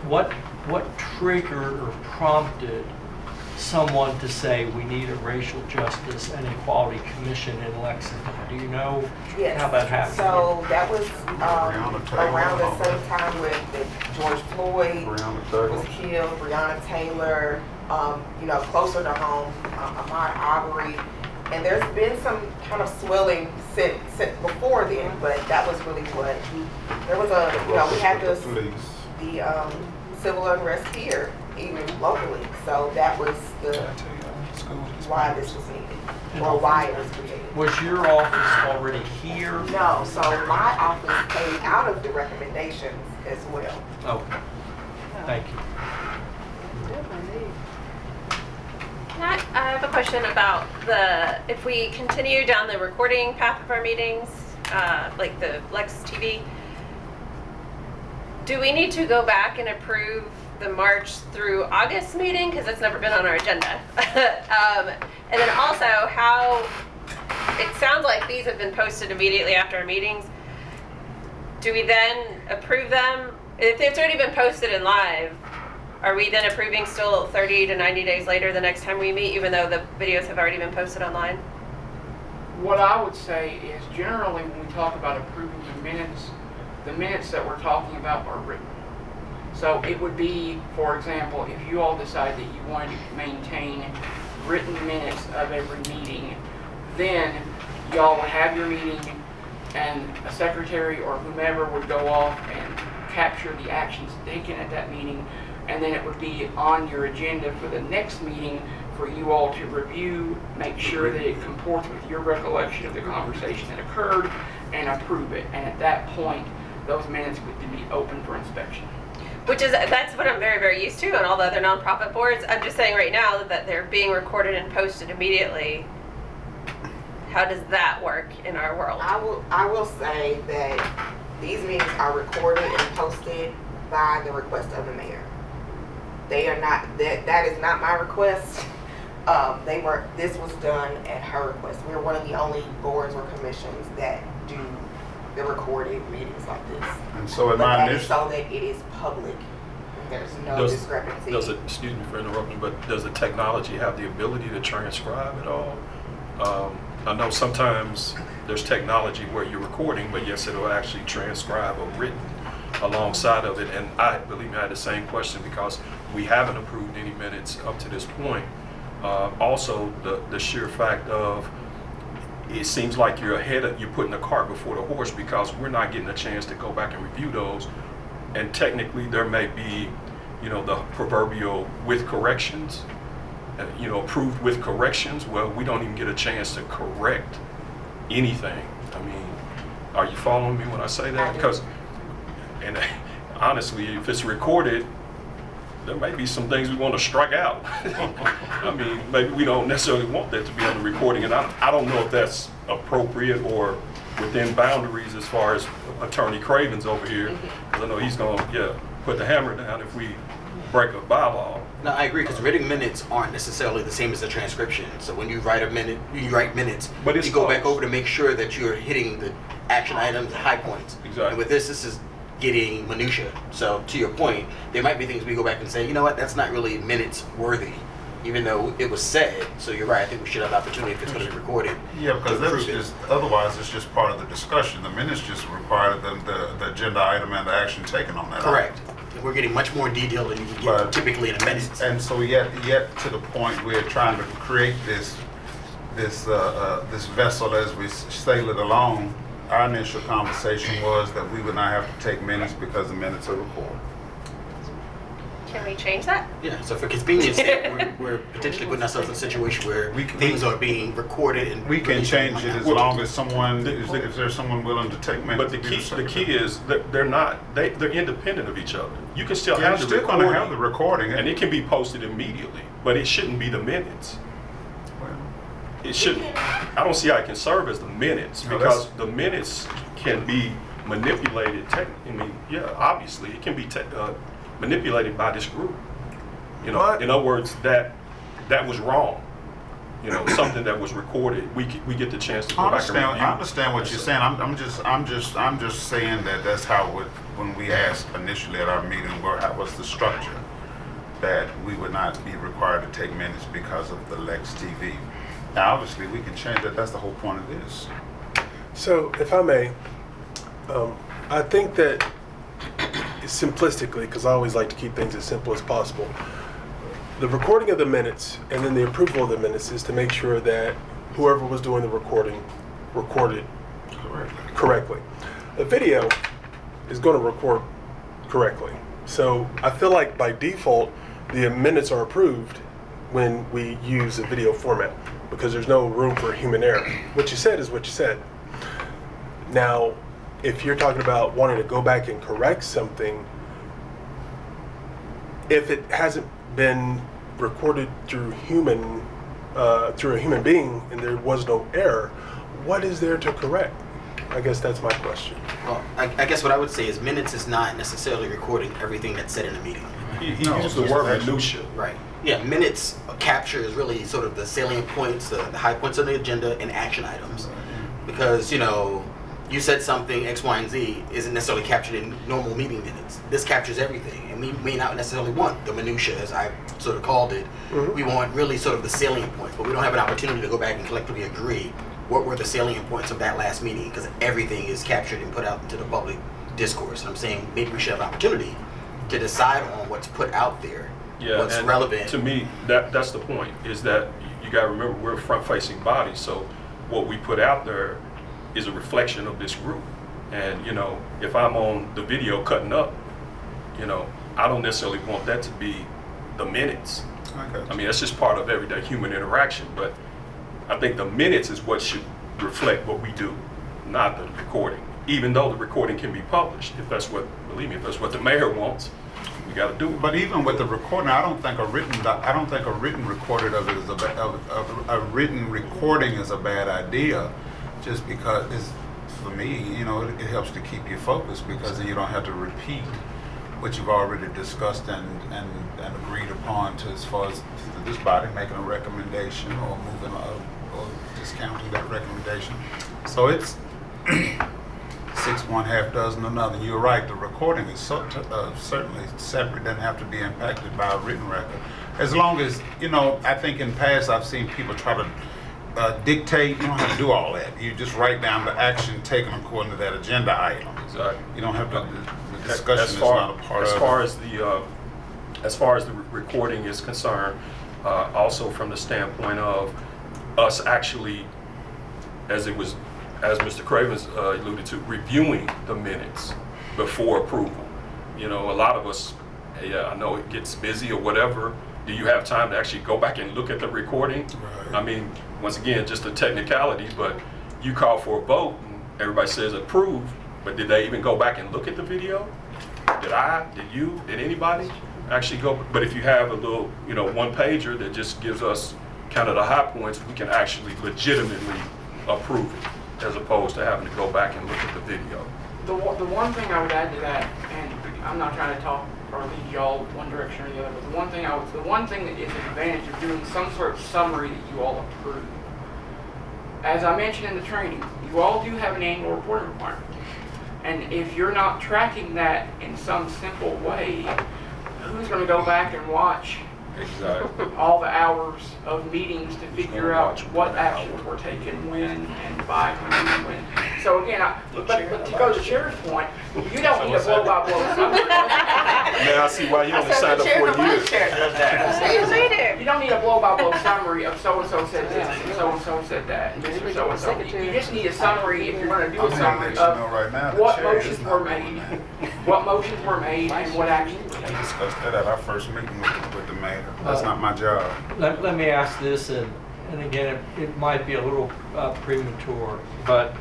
what triggered or prompted someone to say we need a Racial Justice and Equality Commission in Lexington. Do you know how that happened? So that was around the same time with George Floyd was killed, Breonna Taylor, closer to home, Ahmaud Arbery. And there's been some kind of swelling since before then, but that was really what, there was we had the civil unrest here, even locally. So that was why this was needed, or why it was created. Was your office already here? No, so my office came out of the recommendations as well. Okay. Thank you. I have a question about if we continue down the recording path of our meetings, like the Lex TV, do we need to go back and approve the March through August meeting? Because it's never been on our agenda. And then also it sounds like these have been posted immediately after our meetings. Do we then approve them? If it's already been posted and live, are we then approving still 30 to 90 days later the next time we meet, even though the videos have already been posted online? What I would say is generally when we talk about approving the minutes that we're talking about are written. So it would be, for example, if you all decide that you wanted to maintain written minutes of every meeting, then y'all would have your meeting and a secretary or whomever would go off and capture the actions taken at that meeting, and then it would be on your agenda for the next meeting for you all to review, make sure that it comports with your recollection of the conversation that occurred, and approve it. And at that point, those minutes would be open for inspection. That's what I'm very, very used to on all the other nonprofit boards. I'm just saying right now that they're being recorded and posted immediately. How does that work in our world? I will say that these meetings are recorded and posted by the request of the mayor. They are not, that is not my request. This was done at her request. We're one of the only boards or commissions that do the recorded meetings like this. And so in But my that is initial, so that it is public. There's no discrepancy. Excuse me for interrupting, but does the technology have the ability to transcribe at all? I know sometimes there's technology where you're recording, but yes, it'll actually transcribe or written alongside of it. And believe me, I had the same question because we haven't approved any minutes up to this point. Also, the sheer fact of it seems like you're putting the cart before the horse because we're not getting a chance to go back and review those. And technically, there may be, the proverbial with corrections, approved with corrections. Well, we don't even get a chance to correct anything. I mean, are you following me when I say that? Because, and honestly, if it's recorded, there may be some things we want to strike out. I mean, maybe we don't necessarily want that to be on the recording, and I don't know if that's appropriate or within boundaries as far as Attorney Cravens over here, because I know he's going to put the hammer down if we break a bylaw. No, I agree, because written minutes aren't necessarily the same as a transcription. So when you write minutes, But it's you go close. back over to make sure that you're hitting the action items, the high points. Exactly. And with this is getting minutia. So to your point, there might be things we go back and say, you know what, that's not really minutes worthy, even though it was said. So you're right, I think we should have the opportunity if it's going to be recorded. yeah, because to that's prove it. just, otherwise it's just part of the discussion. The minutes just require the agenda item and the action taken on that. Correct. We're getting much more detail than you would get But- typically in a minute. And so yet to the point we're trying to create this vessel as we sail it along. Our initial conversation was that we would not have to take minutes because the minutes are recorded. Can we change that? Yeah, so for convenience sake, we're potentially putting ourselves in a situation where things are being recorded and We can released change it as Well, long as if there's someone willing to take minutes. But the key is that they're independent of each other. You can still You're have the still recording, going to have the recording. and it can be posted immediately, but it shouldn't be the minutes. It shouldn't. I don't see how it can serve as the minutes No, because the minutes can be manipulated. Obviously, it can be manipulated by this group. In other words, that was wrong. Something that was recorded. We get the chance to go back and review. I understand what you're saying. I'm just saying that that's how when we asked initially at our meeting, what's the structure, that we would not be required to take minutes because of the Lex TV. Now, obviously, we can change that. That's the whole point of this. So, if I may, I think that simplistically, because I always like to keep things as simple as possible, the recording of the minutes and then the approval of the minutes is to make sure that whoever was doing the recording recorded correctly. A video is going to record correctly. So, I feel like by default, the minutes are approved when we use a video format, because there's no room for human error. What you said is what you said. Now, if you're talking about wanting to go back and correct something, if it hasn't been recorded through a human being and there was no error, what is there to correct? I guess that's my question. Well, I guess what I would say is minutes is not necessarily recording everything that's said in a meeting. He used the word minutia. Right. Yeah, minutes capture is really sort of the salient points, the high points on the agenda and action items. Because, you said something, X, Y, and Z isn't necessarily captured in normal meeting minutes. This captures everything, and we may not necessarily want the minutia, as I sort of called it. Mm-hmm. We want really sort of the salient points, but we don't have an opportunity to go back and collectively agree what were the salient points of that last meeting, because everything is captured and put out into the public discourse. And I'm saying maybe we should have an opportunity to decide on what's put out there, what's and relevant. To me, that's the point, is that you got to remember we're a front-facing body, so what we put out there is a reflection of this group. And if I'm on the video cutting up, I don't necessarily want that to be the minutes. Okay. I mean, that's just part of everyday human interaction, but I think the minutes is what should reflect what we do, not the recording. even though the recording can be published, if that's what, believe me, if that's what the mayor wants, we got to do it. But even with the recording, I don't think a written recording of it is a written recording is a bad idea, just because it's, for me, you know, it helps to keep you focused, because then you don't have to repeat what you've already discussed and agreed upon, to, as far as this body making a recommendation or moving or discounting that recommendation. So it's 6 one, half dozen another. You're right, the recording is certainly separate, doesn't have to be impacted by a written record. As long as, you know, I think in the past I've seen people try to dictate. You don't have to do all that. You just write down the action taken according to that agenda item. Exactly. You don't have to, the discussion is not a part of it. As far as the recording is concerned, also from the standpoint of us actually, as Mr. Cravens alluded to, reviewing the minutes before approval. You know, a lot of us, I know it gets busy or whatever. Do you have time to actually go back and look at the recording? Right. I mean, once again, just a technicality, but you call for a vote and everybody says approve, but did they even go back and look at the video? Did I? Did you? Did anybody actually go? But if you have a little, you know, one pager that just gives us kind of the high points, we can actually legitimately approve it, as opposed to having to go back and look at the video. The one thing I would add to that, and I'm not trying to talk or lead y'all one direction or the other, but the one thing that is an advantage of doing some sort of summary that you all approve. As I mentioned in the training, you all do have an annual reporting requirement. And if you're not tracking that in some simple way, who's going to go back and watch Exactly. all the hours of meetings to figure out what actions were taken when and by whom and when? So again, but to go to the chair's point, you don't need a blow-by-blow summary. Now I see why you only signed up for a year. You don't need a blow-by-blow summary of so-and-so said this and so-and-so said that and Mr. So-and-so. You just need a summary, if you're going to do a summary, of what motions were made, and what actions were We taken. discussed that at our first meeting with the mayor. That's not my job. Let me ask this, and again, it might be a little premature, but,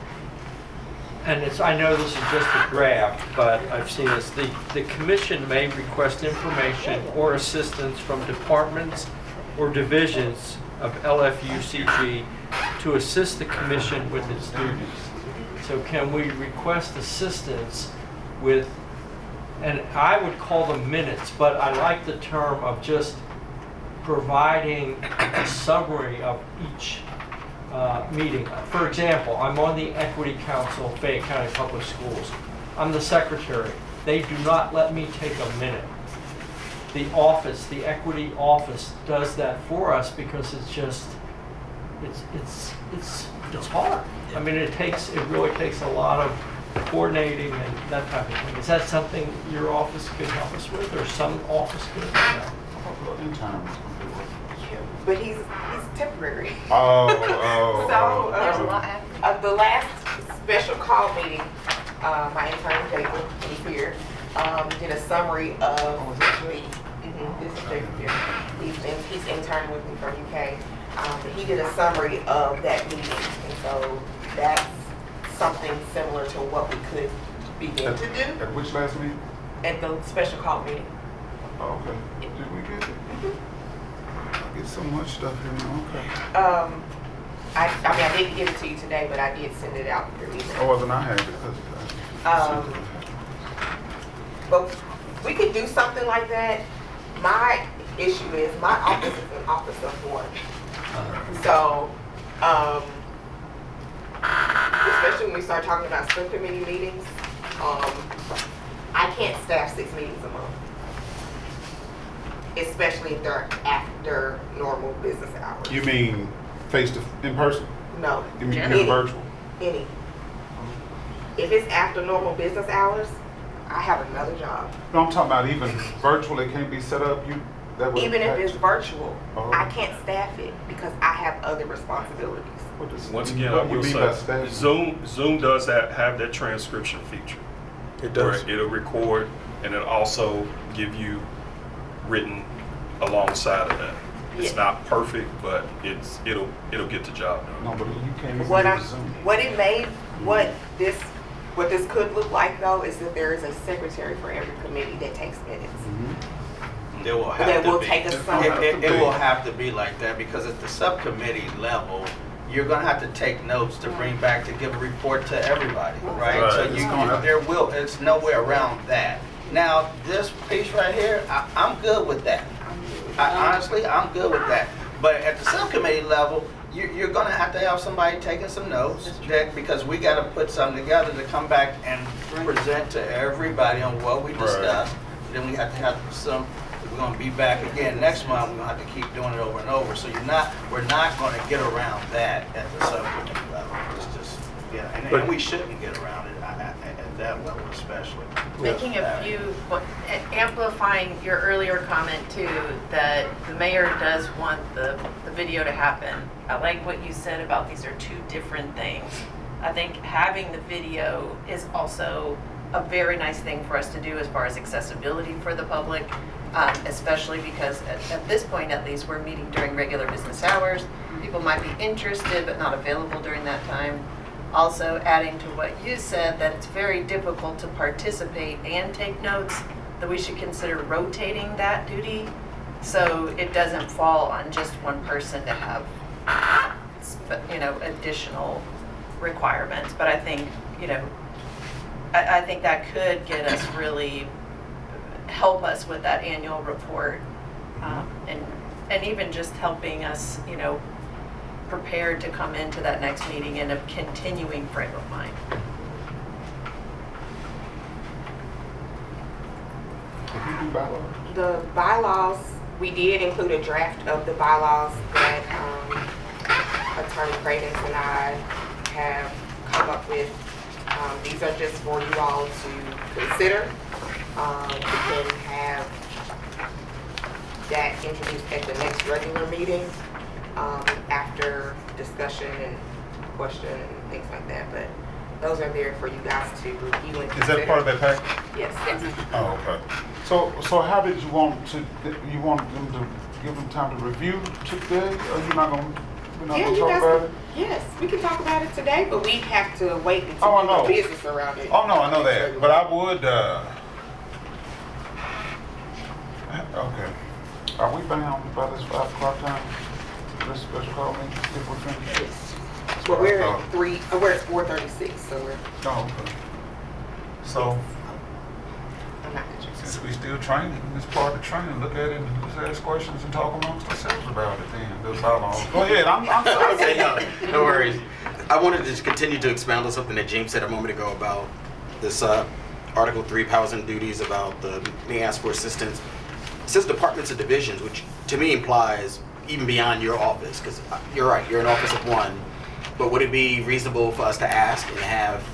and it's, I know this is just a draft, but I've seen this. The commission may request information or assistance from departments or divisions of LFUCG to assist the commission with its duties. So can we request assistance with, and I would call them minutes, but I like the term of just providing a summary of each meeting. For example, I'm on the Equity Council, Fayette County Public Schools. I'm the secretary. They do not let me take a minute. The office, the Equity office does that for us because it's just, it's hard. I mean, it really takes a lot of coordinating and that type of thing. Is that something your office could help us with, or some office could? No. Interns. But he's temporary. Oh. So, There's a lot happening. the last special call meeting, my intern Jacob, he's here, did a summary of this is Jacob here. He's interned with me from UK. He did a summary of that meeting, and so that's something similar to what we could begin to do At which last meeting? at the special call meeting. Oh, okay. Did we get it? I get so much stuff here now. Okay. I mean, I didn't give it to you today, but I did send it out through email. Oh, wasn't I had it? But we could do something like that. My issue is my office is an office of one. So, especially when we start talking about subcommittee meetings, I can't staff 6 meetings a month. Especially if they're after normal business hours. You mean in person? No. You mean Any. virtual? Any. If it's after normal business hours, I have another job. No, I'm talking about even virtual. It can't be set up. Even if it's virtual, Oh. I can't staff it because I have other responsibilities. Once again, I will say, Zoom does have that transcription feature. It does. Where it'll record and it'll also give you written alongside of that. It's Yeah. not perfect, but it'll get the job done. No, but you can't even What use Zoom. this What this could look like though is that there is a secretary for every committee that takes minutes. There will have That to will be. take us some. It will have to be like that because at the subcommittee level, you're gonna have to take notes to bring back to give a report to everybody, right? Right. So It's gonna have- it's no way around that. Now, this piece right here, I'm good with that. Honestly, I'm good with that. But at the subcommittee level, you're gonna have to have somebody taking some notes because we gotta put something together to come back and present to everybody on what we discussed. Then we have to have some, we're gonna be back again next month, we're gonna have to keep doing it over and over. So we're not gonna get around that at the subcommittee level. It's just, yeah, and we shouldn't get around it at that level especially. Making a few, amplifying your earlier comment too, that the mayor does want the video to happen. I like what you said about these are two different things. I think having the video is also a very nice thing for us to do as far as accessibility for the public, especially because at this point at least, we're meeting during regular business hours. People might be interested but not available during that time. Also adding to what you said, that it's very difficult to participate and take notes, that we should consider rotating that duty so it doesn't fall on just one person to have, additional requirements. But I think, I think that could get us really, help us with that annual report, and even just helping us, prepared to come into that next meeting in a continuing frame of mind. The bylaws, we did include a draft of the bylaws that Attorney Cravens and I have come up with. These are just for you all to consider. We can have that introduced at the next regular meeting after discussion and question and things like that. But those are there for you guys to review and consider. Is that part of that package? Yes. Oh, okay. So how did you want them to give them time to review today? Or you're not gonna talk about it? Yes, we can talk about it today, but we have to wait until Oh, I know. we do business around it. Oh, no, I know that, but I would, okay. Are we bound by this 5 o'clock time? This special call meeting, if we're finished? Yes. Well, we're at we're at 4:36, so we're, Oh, okay. So, I'm not interested. since we still training, it's part of the training, look at it and just ask questions and talk amongst ourselves about it then, the bylaws. Go ahead, I'm sorry. Okay, no worries. I wanted to just continue to expound on something that James said a moment ago about this Article 3 powers and duties about the may ask for assistance. It says departments and divisions, which to me implies even beyond your office, because you're right, you're an office of one, but would it be reasonable for us to ask and have,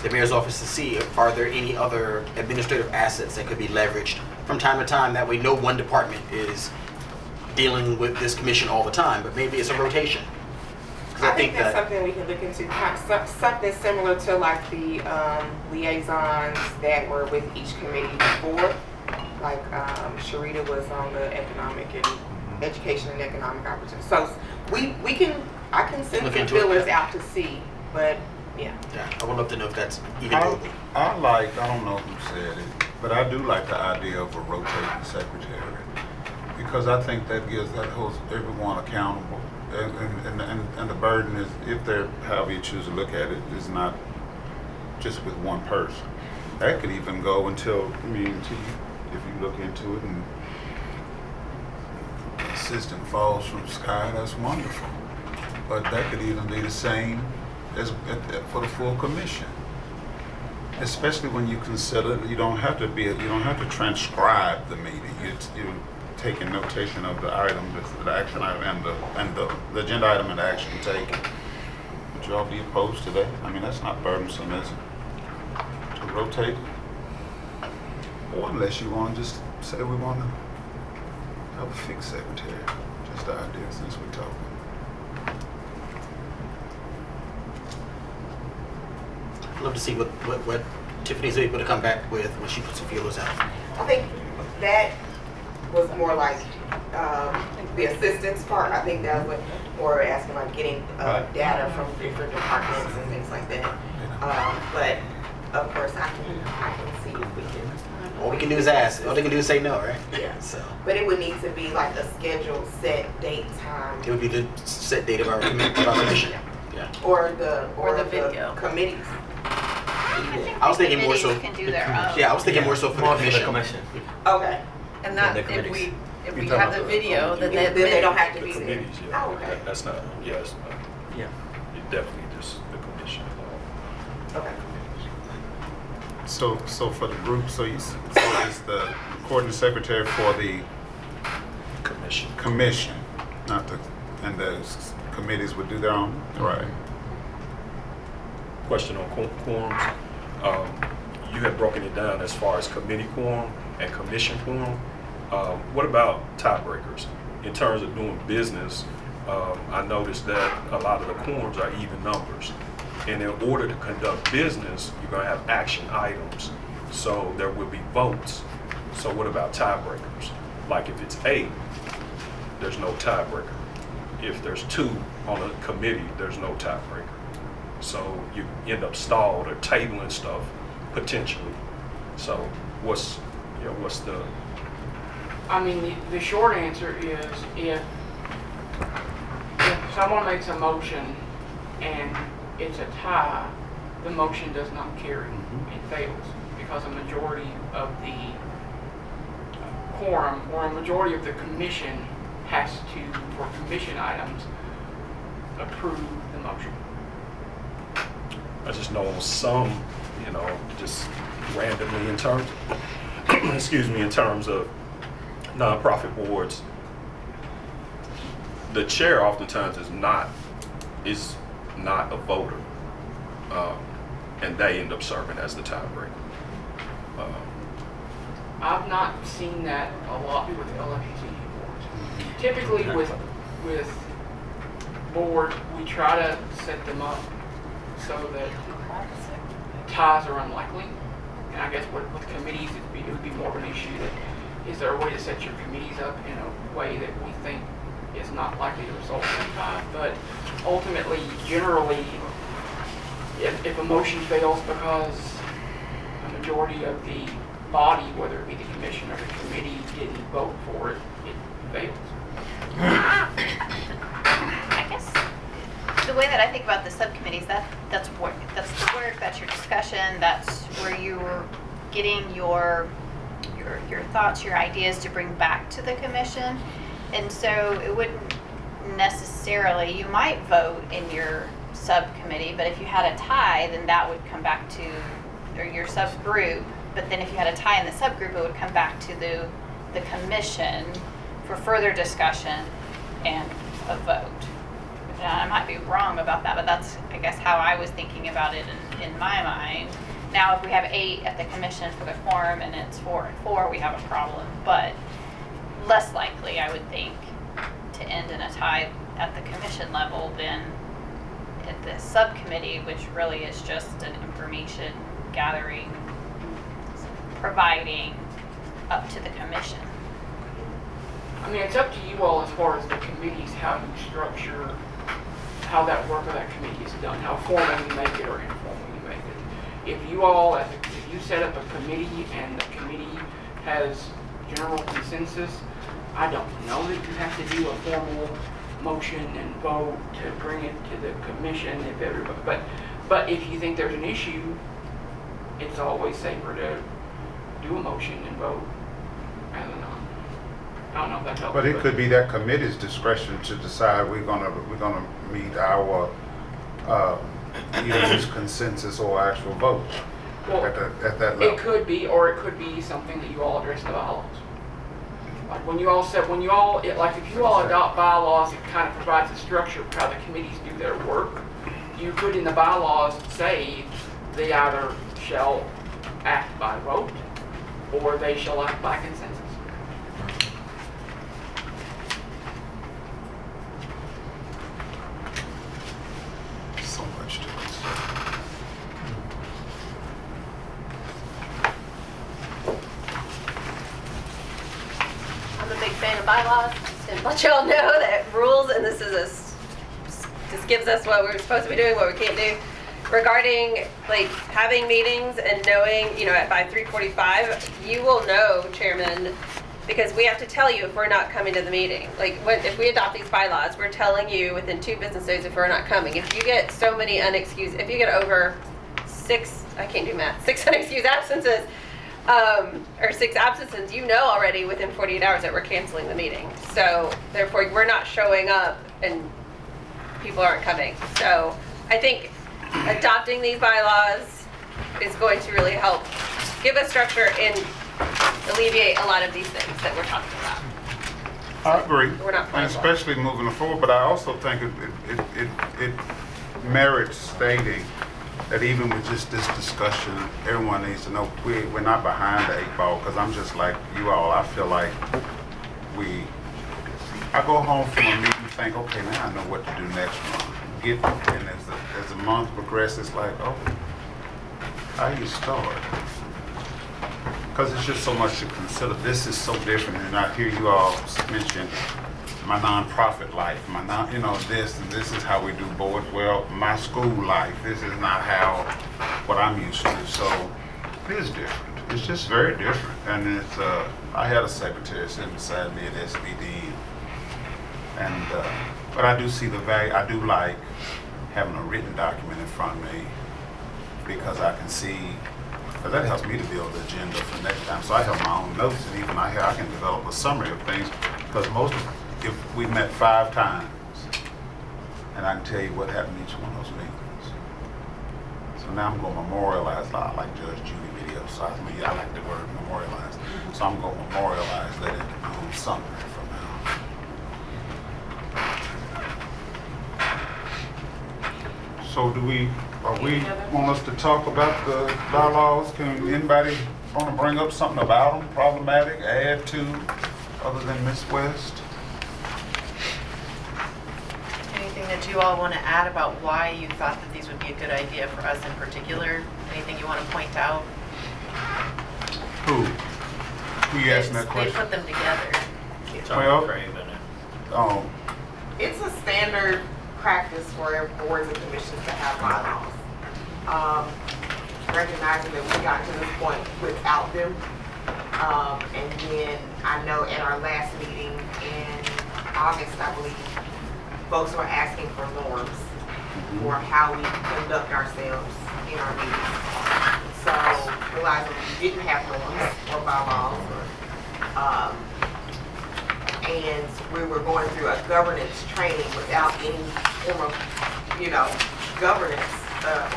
the mayor's office to see, are there any other administrative assets that could be leveraged from time to time? That way no one department is dealing with this commission all the time, but maybe it's a rotation. I think that's something we can look into, something similar to like the liaisons that were with each committee before. Like Sharita was on the economic and education and economic opportunities. So I can send Look some into it, fillers yeah. out to see, but yeah. Yeah, I would love to know if that's even doable. I don't know who said it, but I do like the idea of a rotating secretary, because I think that holds everyone accountable, and the burden is, if they're, however you choose to look at it, is not just with one person. That could even go until if you look into it and the assistant falls from sky, that's wonderful. But that could even be the same as for the full commission. Especially when you consider, you don't have to transcribe the meeting. You're taking notation of the item, the action item, and the agenda item and the action taken. Would you all be opposed to that? I mean, that's not burdensome, is it? To rotate? Or unless you want to just say we want to have a fixed secretary. Just the idea since we're talking. I'd love to see what Tiffany's able to come back with when she puts the feelers out. I think that was more like the assistance part. I think that was what more asking, like getting data from different departments and things like that. But of course, I can see if we can. All we can do is ask. All they can do is say no, right? Yeah. So But it would need to be like a scheduled set date time. it would be the set date of our commission. Yeah. Or the video. Committees. I was thinking more so. Committees can do their own. Yeah, I was thinking more so for the commission. Okay. And that, the if committees. we have the video, then Then they don't have to The be there. committees, yeah. Oh, okay. That's not, yes. Yeah. It definitely just the commission. Okay. So for the group, so it's the recording secretary for the commission, not the, and the committees would do their own, right? Question on quorums. You had broken it down as far as committee quorum and commission quorum. What about tiebreakers? In terms of doing business, I noticed that a lot of the quorums are even numbers. And in order to conduct business, you're going to have action items. So there will be votes. So what about tiebreakers? Like if it's 8, there's no tiebreaker. If there's 2 on a committee, there's no tiebreaker. So you end up stalled or tabling stuff potentially. So what's the I mean, the short answer is if someone makes a motion and it's a tie, the motion does not carry. It fails because a majority of the quorum or a majority of the commission has to, for commission items, approve the motion. I just know some, just randomly in terms, excuse me, in terms of nonprofit boards, the chair oftentimes is not a voter, and they end up serving as the tiebreaker. I've not seen that a lot with LFGC boards. Typically with boards, we try to set them up so that ties are unlikely. And I guess with committees, it would be more of an issue that is there a way to set your committees up in a way that we think is not likely to result in a tie? But ultimately, generally, if a motion fails because a majority of the body, whether it be the commission or the committee, didn't vote for it, it fails. I guess the way that I think about the subcommittees, that's work. That's the work, that's your discussion, that's where you're getting your thoughts, your ideas to bring back to the commission. And so it wouldn't necessarily, you might vote in your subcommittee, but if you had a tie, then that would come back to your subgroup. But then if you had a tie in the subgroup, it would come back to the commission for further discussion and a vote. Now, I might be wrong about that, but that's, I guess, how I was thinking about it in my mind. Now, if we have 8 at the commission for the quorum and it's 4 and 4, we have a problem. But less likely, I would think, to end in a tie at the commission level than at the subcommittee, which really is just an information gathering, providing up to the commission. I mean, it's up to you all as far as the committees, how you structure, how that work of that committee is done, how formal you make it or informal you make it. If you set up a committee and the committee has general consensus, I don't know that you have to do a formal motion and vote to bring it to the commission if everybody, but if you think there's an issue, it's always safer to do a motion and vote rather than not. I don't know if that helps. But it could be that committee's discretion to decide we're gonna meet our either use consensus or actual vote Well, at that level. it could be, or it could be something that you all address in the bylaws. Like if you all adopt bylaws, it kind of provides a structure for how the committees do their work. You could in the bylaws say they either shall act by vote or they shall act by consensus. So much to consider. I'm a big fan of bylaws, and let y'all know that rules, and this gives us what we're supposed to be doing, what we can't do. regarding like having meetings and knowing, by 3:45, you will know, Chairman, because we have to tell you if we're not coming to the meeting. Like, if we adopt these bylaws, we're telling you within 2 business days if we're not coming. If you get so many unexcused, if you get over 6 unexcused absences, or 6 absences, you know already within 48 hours that we're canceling the meeting. So therefore, we're not showing up and people aren't coming. So I think adopting these bylaws is going to really help give us structure and alleviate a lot of these things that we're talking about. I agree, We're not and fine. especially moving forward, but I also think it merits stating that even with just this discussion, everyone needs to know we're not behind the 8 ball, because I'm just like you all. I feel like I go home from a meeting and think, okay, now I know what to do next month. And as the month progresses, it's like, oh, how do you start? Because it's just so much to consider. This is so different, and I hear you all mention my nonprofit life, this is how we do board. Well, my school life, this is not what I'm used to. So it is different. It's just very different. And it's I had a secretary sitting beside me at SVD, but I do see the value. I do like having a written document in front of me, because I can see. Because that helps me to build the agenda for next time. So I have my own notes, and even I can develop a summary of things. Because if we met 5 times, and I can tell you what happened in each one of those meetings. So now I'm going to memorialize. I like Judge Judy videos, so I like the word memorialize. So I'm going to memorialize that in summary from now. So do we want us to talk about the bylaws? Can anybody want to bring up something about them, problematic, add to, other than Ms. West? Anything that you all want to add about why you thought that these would be a good idea for us in particular? Anything you want to point out? Who you asking that They question? put them together. Well, It's a standard practice for boards and commissions to have bylaws. Recognizing that we got to this point without them. And then I know at our last meeting in August, I believe, folks were asking for norms for how we conduct ourselves in our meetings. So realizing we didn't have norms or bylaws, and we were going through a governance training without any form of, governance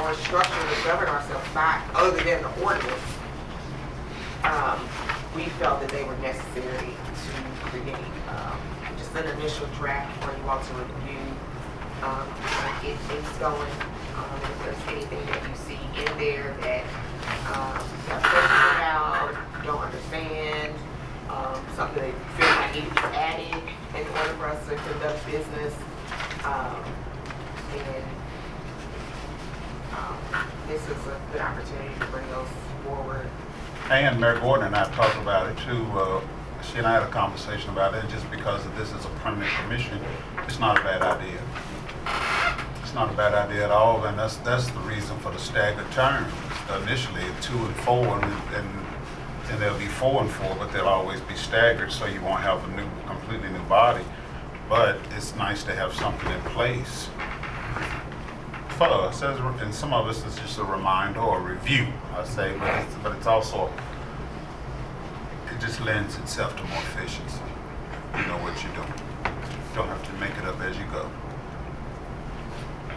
or structure to govern ourselves by, other than the ordinance. We felt that they were necessary to create just an initial draft for you all to review, get things going. If there's anything that you see in there that you have questions about, don't understand, something that you feel like needs to be added in order for us to conduct business, this is a good opportunity to bring those forward. and Mayor Gordon and I talked about it too. She and I had a conversation about it. Just because this is a permanent commission, it's not a bad idea. It's not a bad idea at all, and that's the reason for the staggered terms. Initially, 2 and 4, and they'll be 4 and 4, but they'll always be staggered, so you won't have a completely new body. But it's nice to have something in place for us, and some of us is just a reminder or a review, I say, but it's also, it just lends itself to more efficiency. You know what you're doing. You don't have to make it up as you go.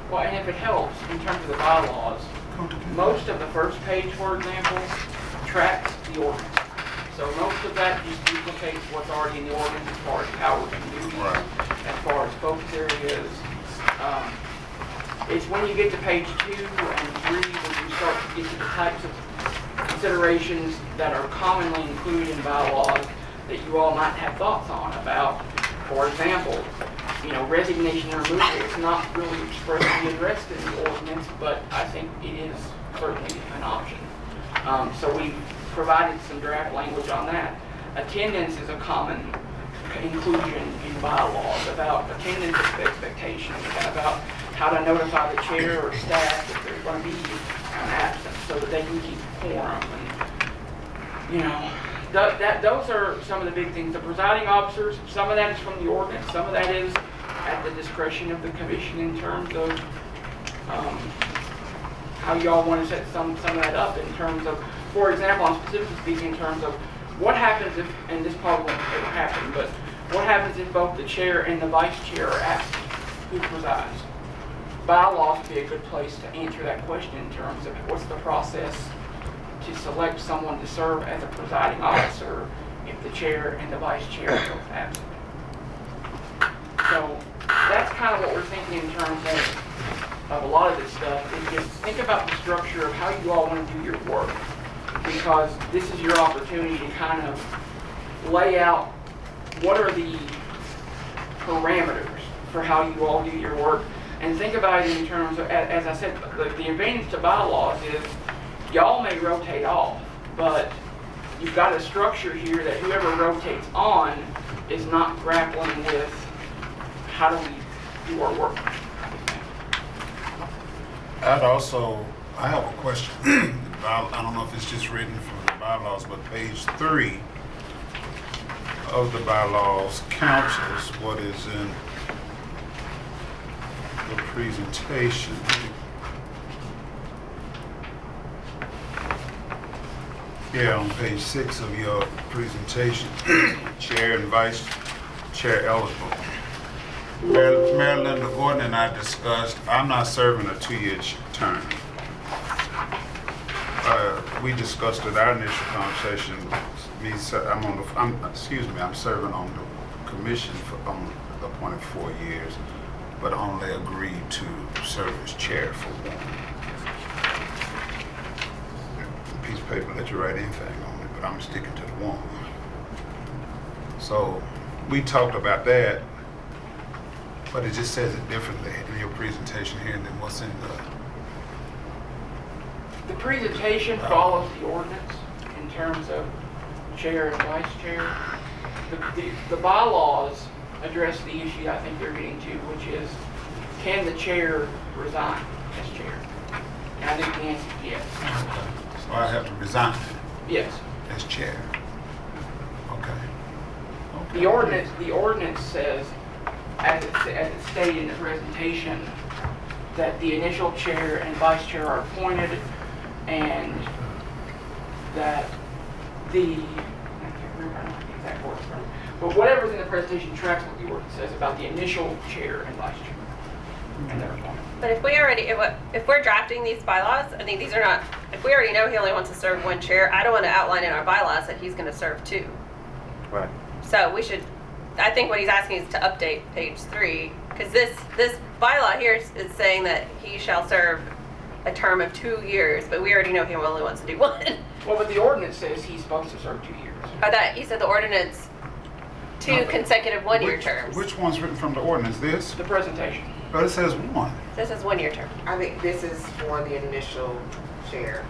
Well, and if it helps, in terms of the bylaws, most of the first page, for example, tracks the ordinance. So most of that just duplicates what's already in the ordinance as far as powers and duties, Right. as far as focus areas. It's when you get to page 2 and 3 when you start to get to the types of considerations that are commonly included in bylaws that you all might have thoughts on about. For example, resignation and removal is not really expressly addressed in the ordinance, but I think it is certainly an option. So we provided some draft language on that. Attendance is a common inclusion in bylaws about attendance expectations and about how to notify the chair or staff if there's are going to be absent so that they can keep quorum. And, those are some of the big things. The presiding officers, some of that is from the ordinance, some of that is at the discretion of the commission in terms of how y'all want to set some of that up in terms of, for example, I'm specifically speaking in terms of what happens if, and this probably won't ever happen, but what happens if both the chair and the vice chair are absent? Who presides? Bylaws would be a good place to answer that question in terms of what's the process to select someone to serve as a presiding officer if the chair and the vice chair are both absent. So that's kind of what we're thinking in terms of a lot of this stuff, is just think about the structure of how you all want to do your work, because this is your opportunity to kind of lay out what are the parameters for how you all do your work, and think about it in terms of, as I said, the advantage to bylaws is y'all may rotate off, but you've got a structure here that whoever rotates on is not grappling with how do we do our work. I have a question. I don't know if it's just written from the bylaws, but page 3 of the bylaws counsels what is in the presentation. Yeah, on page 6 of your presentation, chair and vice chair eligible. Mayor Linda Gordon and I discussed, I'm not serving a 2-year term. We discussed at our initial conversation, I'm serving on the commission I'm appointed 4 years, but only agreed to serve as chair for 1. Piece of paper let you write anything on it, but I'm sticking to the 1. So we talked about that, but it just says it differently in your presentation here than what's in The presentation follows the ordinance in terms of chair and vice chair. The bylaws address the issue I think they're getting to, which is, can the chair resign as chair? And I think the answer is yes. So I have to resign Yes. as chair. Okay. The ordinance says, as it stated in the presentation, that the initial chair and vice chair are appointed, and that I can't remember the exact words, but whatever's in the presentation tracks what the ordinance says about the initial chair and vice chair and their appointment. But if we're drafting these bylaws, I think these are not, if we already know he only wants to serve 1 chair, I don't want to outline in our bylaws that he's going to serve 2. Right. So we should, I think what he's asking is to update page 3, because this bylaw here is saying that he shall serve a term of 2 years, but we already know he only wants to do 1. Well, but the ordinance says he's supposed to serve 2 years. I thought you said the ordinance 2 consecutive 1-year terms. Which one's written from the ordinance? This? The presentation. But it says 1. This is 1-year term. I think this is for the initial chair,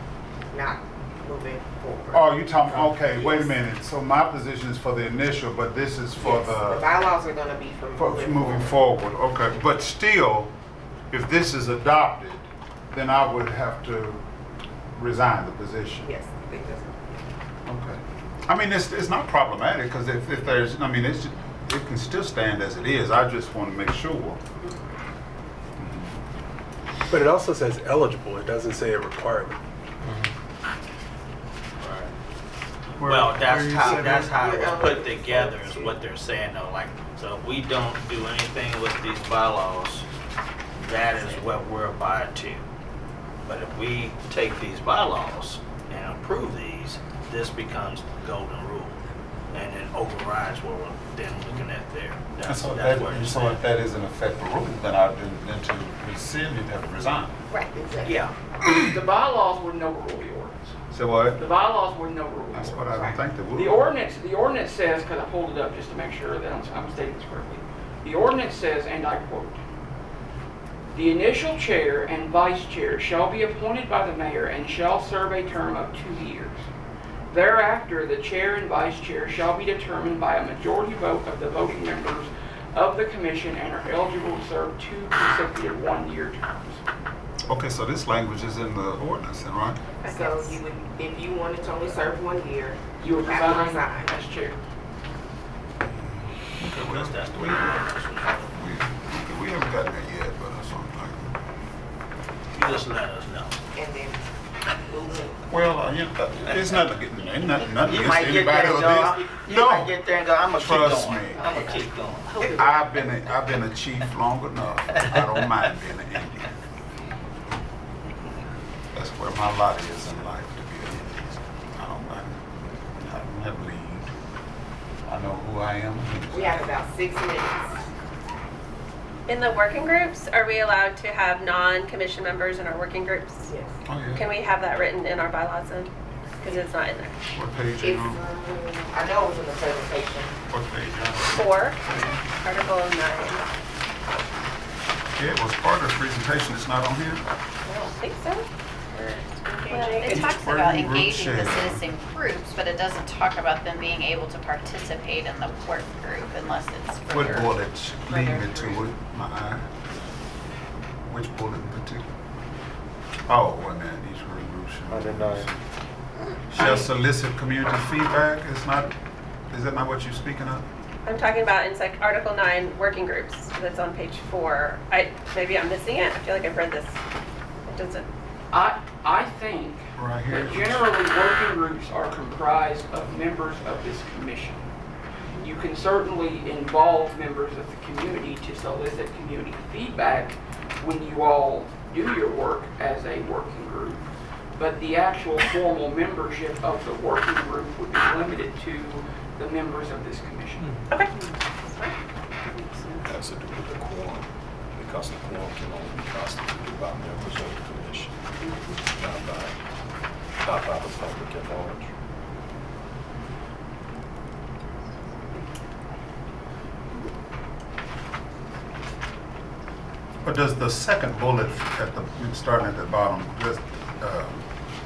not moving forward. Oh, you talking, okay, wait a minute. So my position is for the initial, but this is for Yes, the bylaws are going to be for moving forward. Okay, but still, if this is adopted, then I would have to resign the position. Yes, I think that's. Okay. I mean, it's not problematic, because if there's, I mean, it can still stand as it is. I just want to make sure. But it also says eligible. It doesn't say a requirement. Well, that's you how said that's that? how it was put together is what they're saying though. Like, so if we don't do anything with these bylaws, that is what we're abiding to. But if we take these bylaws and approve these, this becomes the golden rule, and it overrides what we're then looking at there. That's what you're So saying. if that is in effect the rule, then to rescind, you'd have to resign. Right. Exactly. Yeah. The bylaws wouldn't overrule the ordinance. So what? The bylaws wouldn't overrule the That's ordinance. what I don't think they would. The ordinance says, because I pulled it up just to make sure that I'm stating this correctly. The ordinance says, and I quote, "The initial chair and vice chair shall be appointed by the mayor and shall serve a term of 2 years. Thereafter, the chair and vice chair shall be determined by a majority vote of the voting members of the commission and are eligible to serve 2 consecutive one-year terms. Okay, so this language is in the ordinance, then, right? So you would, if you wanted to only serve 1 year, You would have to resign resign. as chair. Okay, well, That's the way we haven't gotten there yet, but that's something. You just let us know. And then we'll move. Well, it's nothing getting, ain't nothing You against might get anybody there and with go, this. you might get there and go, I'm gonna keep going. Trust me. I'm gonna keep going. I've been a chief long enough. I don't mind being an Indian. That's where my lot is in life, to be an Indian. I don't mind. I don't have lead. I know who I am. We have about 6 minutes. In the working groups, are we allowed to have non-commission members in our working groups? Yes. Oh, yeah. Can we have that written in our bylaws then? Because it's not in there. What page you It's, on? I know it was in the presentation. What page you on? 4, Article 9. Yeah, it was part of the presentation. It's not on here? I don't think so. Well, it talks Working about group engaging the share. citizen groups, but it doesn't talk about them being able to participate in the work group unless it's for What their. bullet lead me to it? My eye. Which bullet in particular? Oh, wait a minute. Each working group shall solicit community feedback. It's not. Is that not what you're speaking of? I'm talking about in Article 9, working groups. That's on page 4. Maybe I'm missing it. I feel like I've read this. It doesn't. I think Right here. that generally working groups are comprised of members of this commission. You can certainly involve members of the community to solicit community feedback when you all do your work as a working group. But the actual formal membership of the working group would be limited to the members of this commission. Okay. Has to do with the quorum, because the quorum can only be constituted by members of the commission, not by the public at large. But does the second bullet at the, starting at the bottom, does,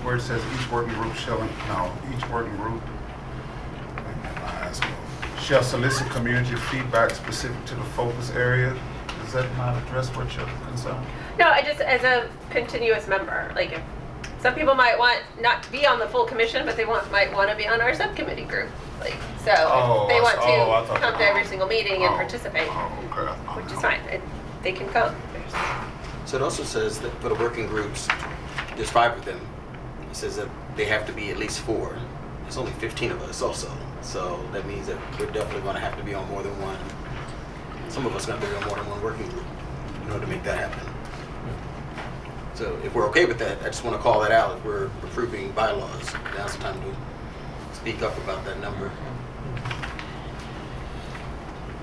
where it says each working group each working group, my eyes go, shall solicit community feedback specific to the focus area? Does that not address what you're concerned? No, I just, as a continuous member, like if some people might want not to be on the full commission, but they might want to be on our subcommittee group. Like, so if they want I thought to come to every single meeting and participate, Okay. which is fine. They can come. So it also says that for the working groups, there's 5 of them. It says that they have to be at least 4. There's only 15 of us also. So that means that we're definitely going to have to be on more than one. Some of us are going to be on more than one working group in order to make that happen. So if we're okay with that, I just want to call that out. If we're approving bylaws, now's the time to speak up about that number.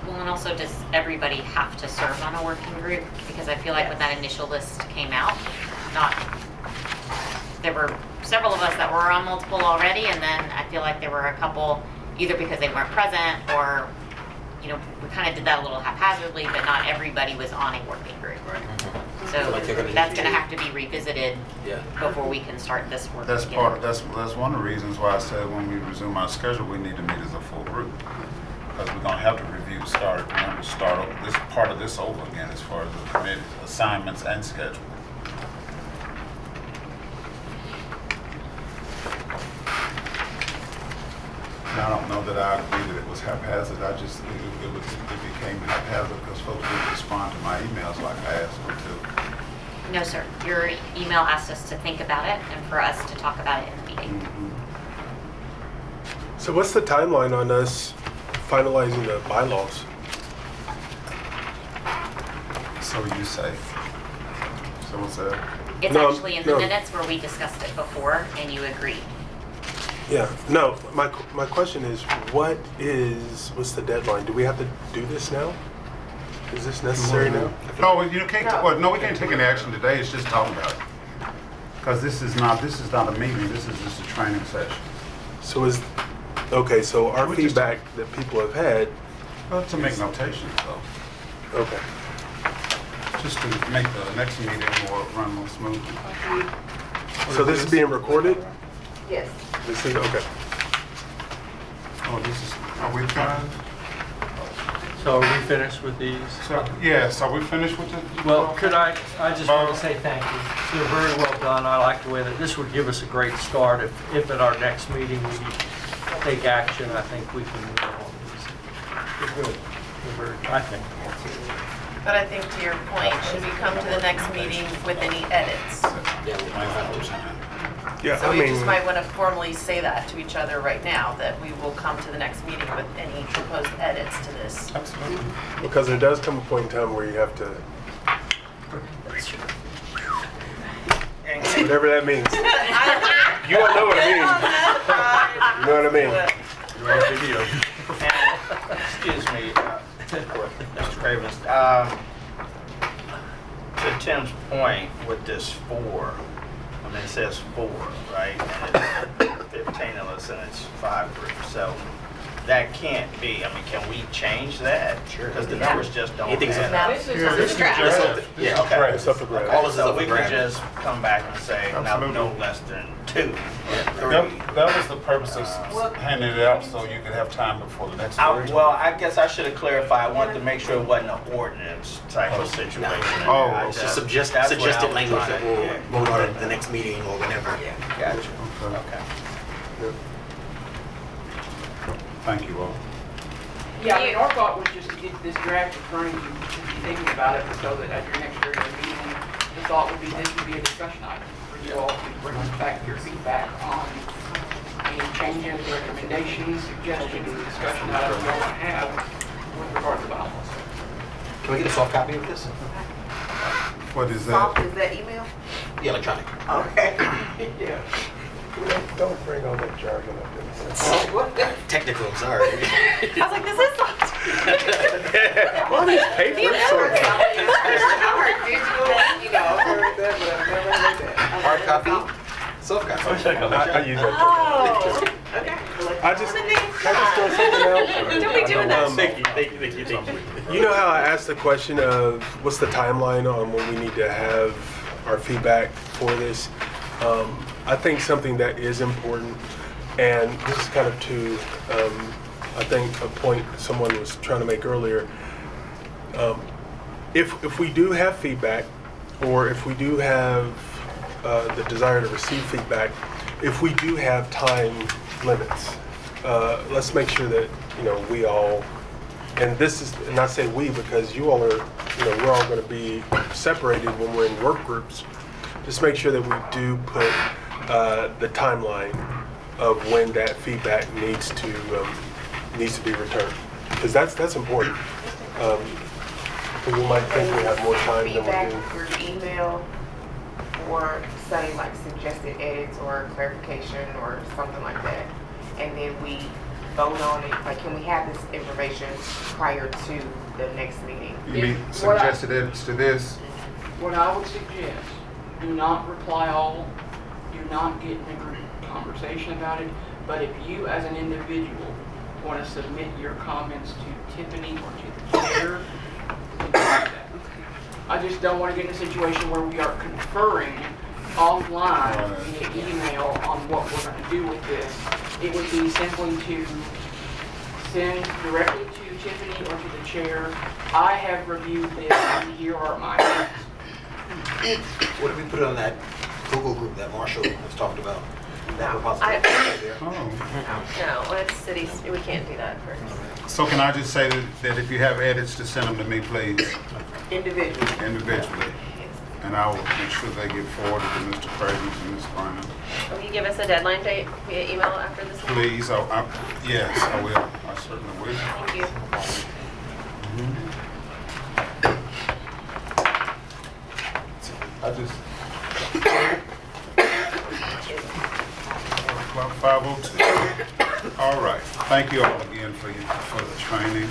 Well, and also, does everybody have to serve on a working group? Because I feel like when that initial list came out, there were several of us that were on multiple already, and then I feel like there were a couple, either because they weren't present or, we kind of did that a little haphazardly, but not everybody was on a working group. Right. So Like they're gonna that's need going to to- have to be revisited Yeah. before we can start this work That's again. that's one of the reasons why I said when we resume our schedule, we need to meet as a full group. Because we're gonna have to start this part of this over again as far as the committee assignments and schedule. And I don't know that I agree that it was haphazard. I just, it became haphazard because folks didn't respond to my emails like I asked them to. No, sir. Your email asked us to think about it and for us to talk about it in the meeting. So what's the timeline on us finalizing the bylaws? So you say. So what's that? It's No, actually in the no. minutes where we discussed it before and you agreed. Yeah, no, my question is, what's the deadline? Do we have to do this now? Is this necessary now? No, you can't, no, we can't take any action today, it's just talking about it. Because this is not a meeting, this is just a training session. So so our We just- feedback that people have had, Well, to make notations, though, okay. just to make the next meeting run more smoothly. So this is being recorded? Yes. This is, okay. Oh, are we trying? So are we finished with these? So, yes, are we finished with it? Well, could I just want to say thank you. They're very well done. I like the way that this would give us a great start. If at our next meeting we need to take action, I think we can move on these. They're good. They're very, I think. But I think to your point, should we come to the next meeting with any edits? Yeah, we might have to sign. Yeah, So I we mean, just might want to formally say that to each other right now, that we will come to the next meeting with any proposed edits to this. Absolutely. because there does come a point in time where you have to, whatever that means. You don't know what it means. You know what I mean? You're on video. Excuse me, Mr. Cravens. To Tim's point with this 4, I mean, it says 4, right? And it's 15 of us and it's 5 groups. So that can't be, I mean, can we change that? Sure. Because the numbers just don't You think so? add up. This is Yeah, this is draft. draft. Yeah, okay. It's up for grabs. All this is So up we for could grabs. just come back and say, no, Absolutely. no less than 2 or 3. That was the purpose of handing it out, so you could have time before the next meeting. Well, I guess I should have clarified. I wanted to make sure it wasn't an ordinance type of situation. Oh, I It's just that's what I suggested was language that trying- we'll yeah. vote on at the next meeting or whenever. Gotcha. Okay. Okay. Thank you all. Yeah, I mean, our thought was just to get this draft in front of you, to be thinking about it, so that at your next regular meeting, the thought would be this would be a discussion item for you all to bring back your feedback on any changes, recommendations, suggestions, discussion items you all want to have with regard to bylaws. Can we get a soft copy of this? What is that? Soft, is that email? Yeah, electronic. Okay. Yeah. Don't bring all that jargon up in Technical, sorry. I was like, this is soft. All these papers. Hard copy, soft copy. I use that. Oh, okay. I just, can I just throw something else? Don't be doing that. Thank you. You know how I asked the question of what's the timeline on when we need to have our feedback for this? I think something that is important, and this is kind of to, I think, a point someone was trying to make earlier. If we do have feedback, or if we do have the desire to receive feedback, if we do have time limits, let's make sure that, we all, and this is, and I say we because you all are, we're all going to be separated when we're in work groups. Just make sure that we do put the timeline of when that feedback needs to be returned, because that's important. Because we might think we have more time than we Feedback do. through email, or say like suggested edits or clarification or something like that. And then we vote on it. Like, can we have this information prior to the next meeting? You mean suggested edits to this? What I would suggest, do not reply all, do not get in a group conversation about it, but if you as an individual want to submit your comments to Tiffany or to the chair, you can do that. I just don't want to get in a situation where we are conferring offline via email on what we're going to do with this. It would be simply to send directly to Tiffany or to the chair. I have reviewed this, and here are my comments. What did we put on that Google group that Marshall has talked about? That repository I- there? Oh. No, it's cities, we can't do that first. So can I just say that if you have edits, to send them to me, please, individually. And I will make sure they get forwarded to Mr. Cravens and Ms. Brown. Will you give us a deadline date via email after this meeting? Please, yes, I will. I certainly will. Thank you. I just. Clock 5:02. All right. Thank you all again for the training.